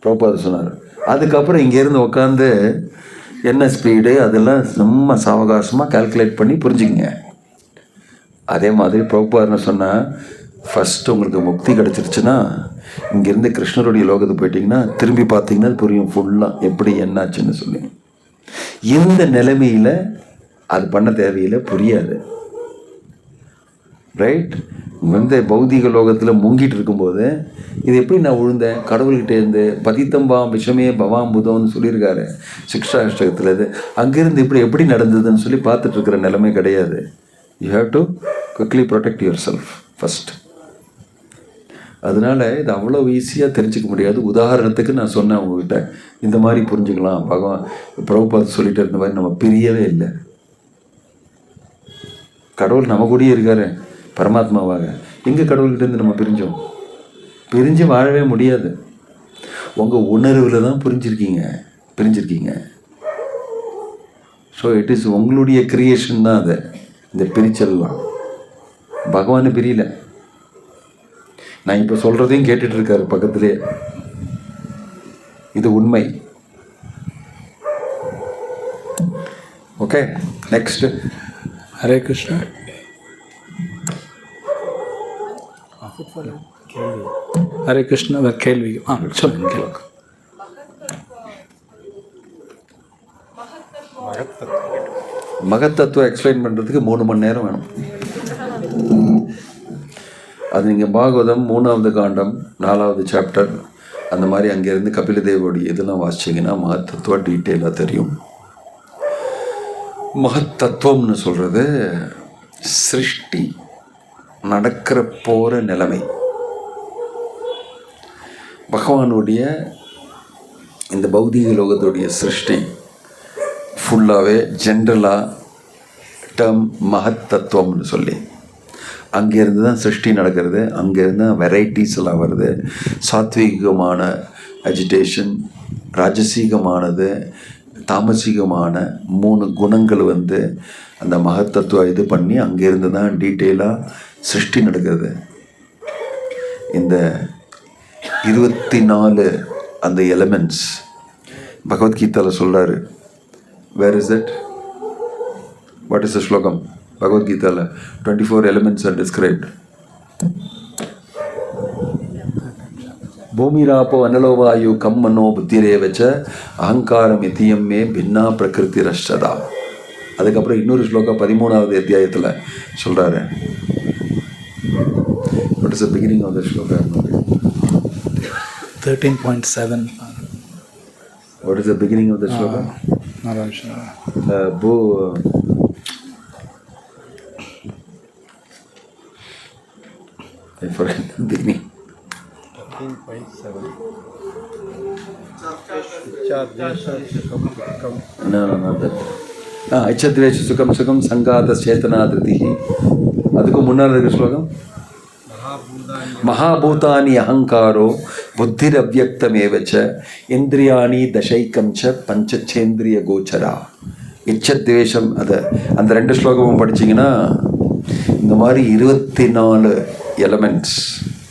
பிரபுபாதர் சொன்னார். அதுக்கப்புறம் இங்கேருந்து உட்காந்து என்ன ஸ்பீடு அதெல்லாம் ரொம்ப சாவகாசமாக கால்குலேட் பண்ணி புரிஞ்சுக்குங்க. அதே மாதிரி பிரபுபாதர் சொன்னால், ஃபஸ்ட்டு உங்களுக்கு முக்தி கிடச்சிருச்சுன்னா இங்கேருந்து கிருஷ்ணருடைய லோகத்துக்கு போயிட்டிங்கன்னா திரும்பி பார்த்தீங்கன்னா அது புரியும் ஃபுல்லாக எப்படி என்னாச்சுன்னு சொல்லி. இந்த நிலைமையில் அது பண்ண தேவையில்லை, புரியாது. ரைட்? பௌதிக லோகத்தில் முங்கிட்டு இருக்கும்போது இது எப்படி நான் விழுந்தேன், கடவுள்கிட்ட இருந்து பதித்தம்பாம் விஷமே பவாம்புதம்னு சொல்லியிருக்காரு சிக்ஷாஷ்டகத்தில். இது அங்கேருந்து எப்படி நடந்ததுன்னு சொல்லி பார்த்துட்டு இருக்கிற நிலைமை கிடையாது. You have to quickly protect your self first. அதனால் இது அவ்வளோ ஈஸியாக தெரிஞ்சிக்க முடியாது. உதாரணத்துக்கு நான் சொன்னேன் உங்ககிட்ட, இந்த மாதிரி புரிஞ்சுக்கலாம். பகவான் பிரபுபாதர் சொல்லிட்டு இருந்த மாதிரி நம்ம பிரியவே இல்லை. கடவுள் நம்ம கூடயே இருக்காரு பரமாத்மாவாக. எங்கே கடவுள்கிட்டேருந்து நம்ம பிரிஞ்சு வாழவே முடியாது. உங்கள் உணர்வில் தான் பிரிஞ்சிருக்கீங்க. ஸோ இட் இஸ் உங்களுடைய கிரியேஷன் தான் அது. இந்த பிரிச்சல்லாம் பகவானை பிரியல. நான் இப்போ சொல்கிறதையும் கேட்டுட்டு இருக்காரு பக்கத்திலே. இது உண்மை. Okay, next. ஹரே கிருஷ்ணா. ஹரே கிருஷ்ணா. வேறு கேள்வி சொல்லுங்க, கேள்வி. மகத்தத்துவம் எக்ஸ்பிளைன் பண்ணுறதுக்கு 3 மணி நேரம் வேணும். அது நீங்கள் பாகவதம் 3வது காண்டம் 4வது சாப்டர் அந்த மாதிரி அங்கேருந்து கபிலதேவோடைய இதெல்லாம் வாசிச்சிங்கன்னா மகத்தத்துவம் டீட்டெயிலாக தெரியும். மகத்தத்துவம்னு சொல்கிறது சிருஷ்டி நடக்கிற போகிற நிலைமை. பகவானுடைய இந்த பௌதிக லோகத்துடைய சிருஷ்டி ஃபுல்லாகவே ஜென்ரலாக டேர்ம் மகத்தத்துவம்னு சொல்லி அங்கேருந்து தான் சிருஷ்டி நடக்கிறது. அங்கேருந்து தான் வெரைட்டிஸ் எல்லாம் வருது. சாத்வீகமான அஜிடேஷன், ராஜசீகமானது, தாமசீகமான 3 குணங்கள் அந்த மகத்தத்துவம் இது பண்ணி அங்கேருந்து தான் டீட்டெயிலாக சிருஷ்டி நடக்கிறது. இந்த 24 அந்த எலிமெண்ட்ஸ் பகவத்கீதாவில் சொல்கிறாரு. Where is that? What is the slokam? பகவத்கீதாவில் 24 elements are described. பூமிராப்போ அனலோவாயு கம் மனோ புத்திரே வச்ச அகங்காரம் இத்தியம் மே பின்னா பிரகிருதி ரஷ்டதா. அதுக்கப்புறம் இன்னொரு ஸ்லோகம் 13வது அத்தியாயத்தில் சொல்கிறாரு. What is the beginning of the shloka? 13.7. What is the beginning of the shloka? பூ I forgot the beginning. 13.7. इच्छा द्वेष सुखम दुःखम. No, not that. இச்சத்வேஷ சுகம் சுகம் சங்காத சேத்தனா திருதி. அதுக்கு முன்னால் இருக்கிற ஸ்லோகம் மகாபூதானி அகங்காரோ புத்திர் அவ்யக்தமேவச்ச இந்திரியாணி தசைக்கம் ச பஞ்சச்சேந்திரிய கோச்சரா. இச்சத்வேஷம் அதை அந்த 2 ஸ்லோகமும் படிச்சிங்கன்னா இந்த மாதிரி 24 எலமெண்ட்ஸ்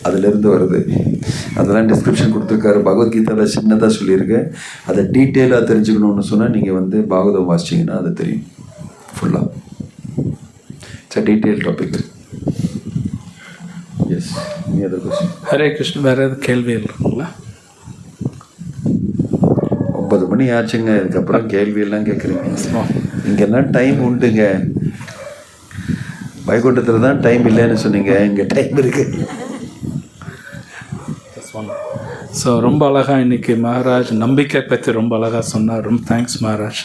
அதிலிருந்து வருது. அதெல்லாம் டிஸ்கிரிப்ஷன் கொடுத்துருக்காரு. பகவத்கீதாவில் சின்னதாக சொல்லியிருக்கேன். அதை டீட்டெயிலாக தெரிஞ்சுக்கணுன்னு சொன்னால் நீங்கள் வந்து பாகவதம் வாசிச்சிங்கன்னா அது தெரியும் ஃபுல்லாக. It's a detail topic. Yes, any other question? Hare Krishna. வேறு எதாவது கேள்வி இருக்குங்களா? 9 மணி ஆச்சுங்க. இதுக்கப்புறம் கேள்வியெல்லாம் கேட்குறீங்க. இங்கெல்லாம் டைம் உண்டுங்க. வைகுண்டத்தில் தான் டைம் இல்லைன்னு சொன்னீங்க. இங்கே டைம் இருக்குது. ஸோ ரொம்ப அழகாக இன்றைக்கி மகாராஜ் நம்பிக்கை பற்றி ரொம்ப அழகாக சொன்னார். ரொம்ப தேங்க்ஸ் மகாராஜ்.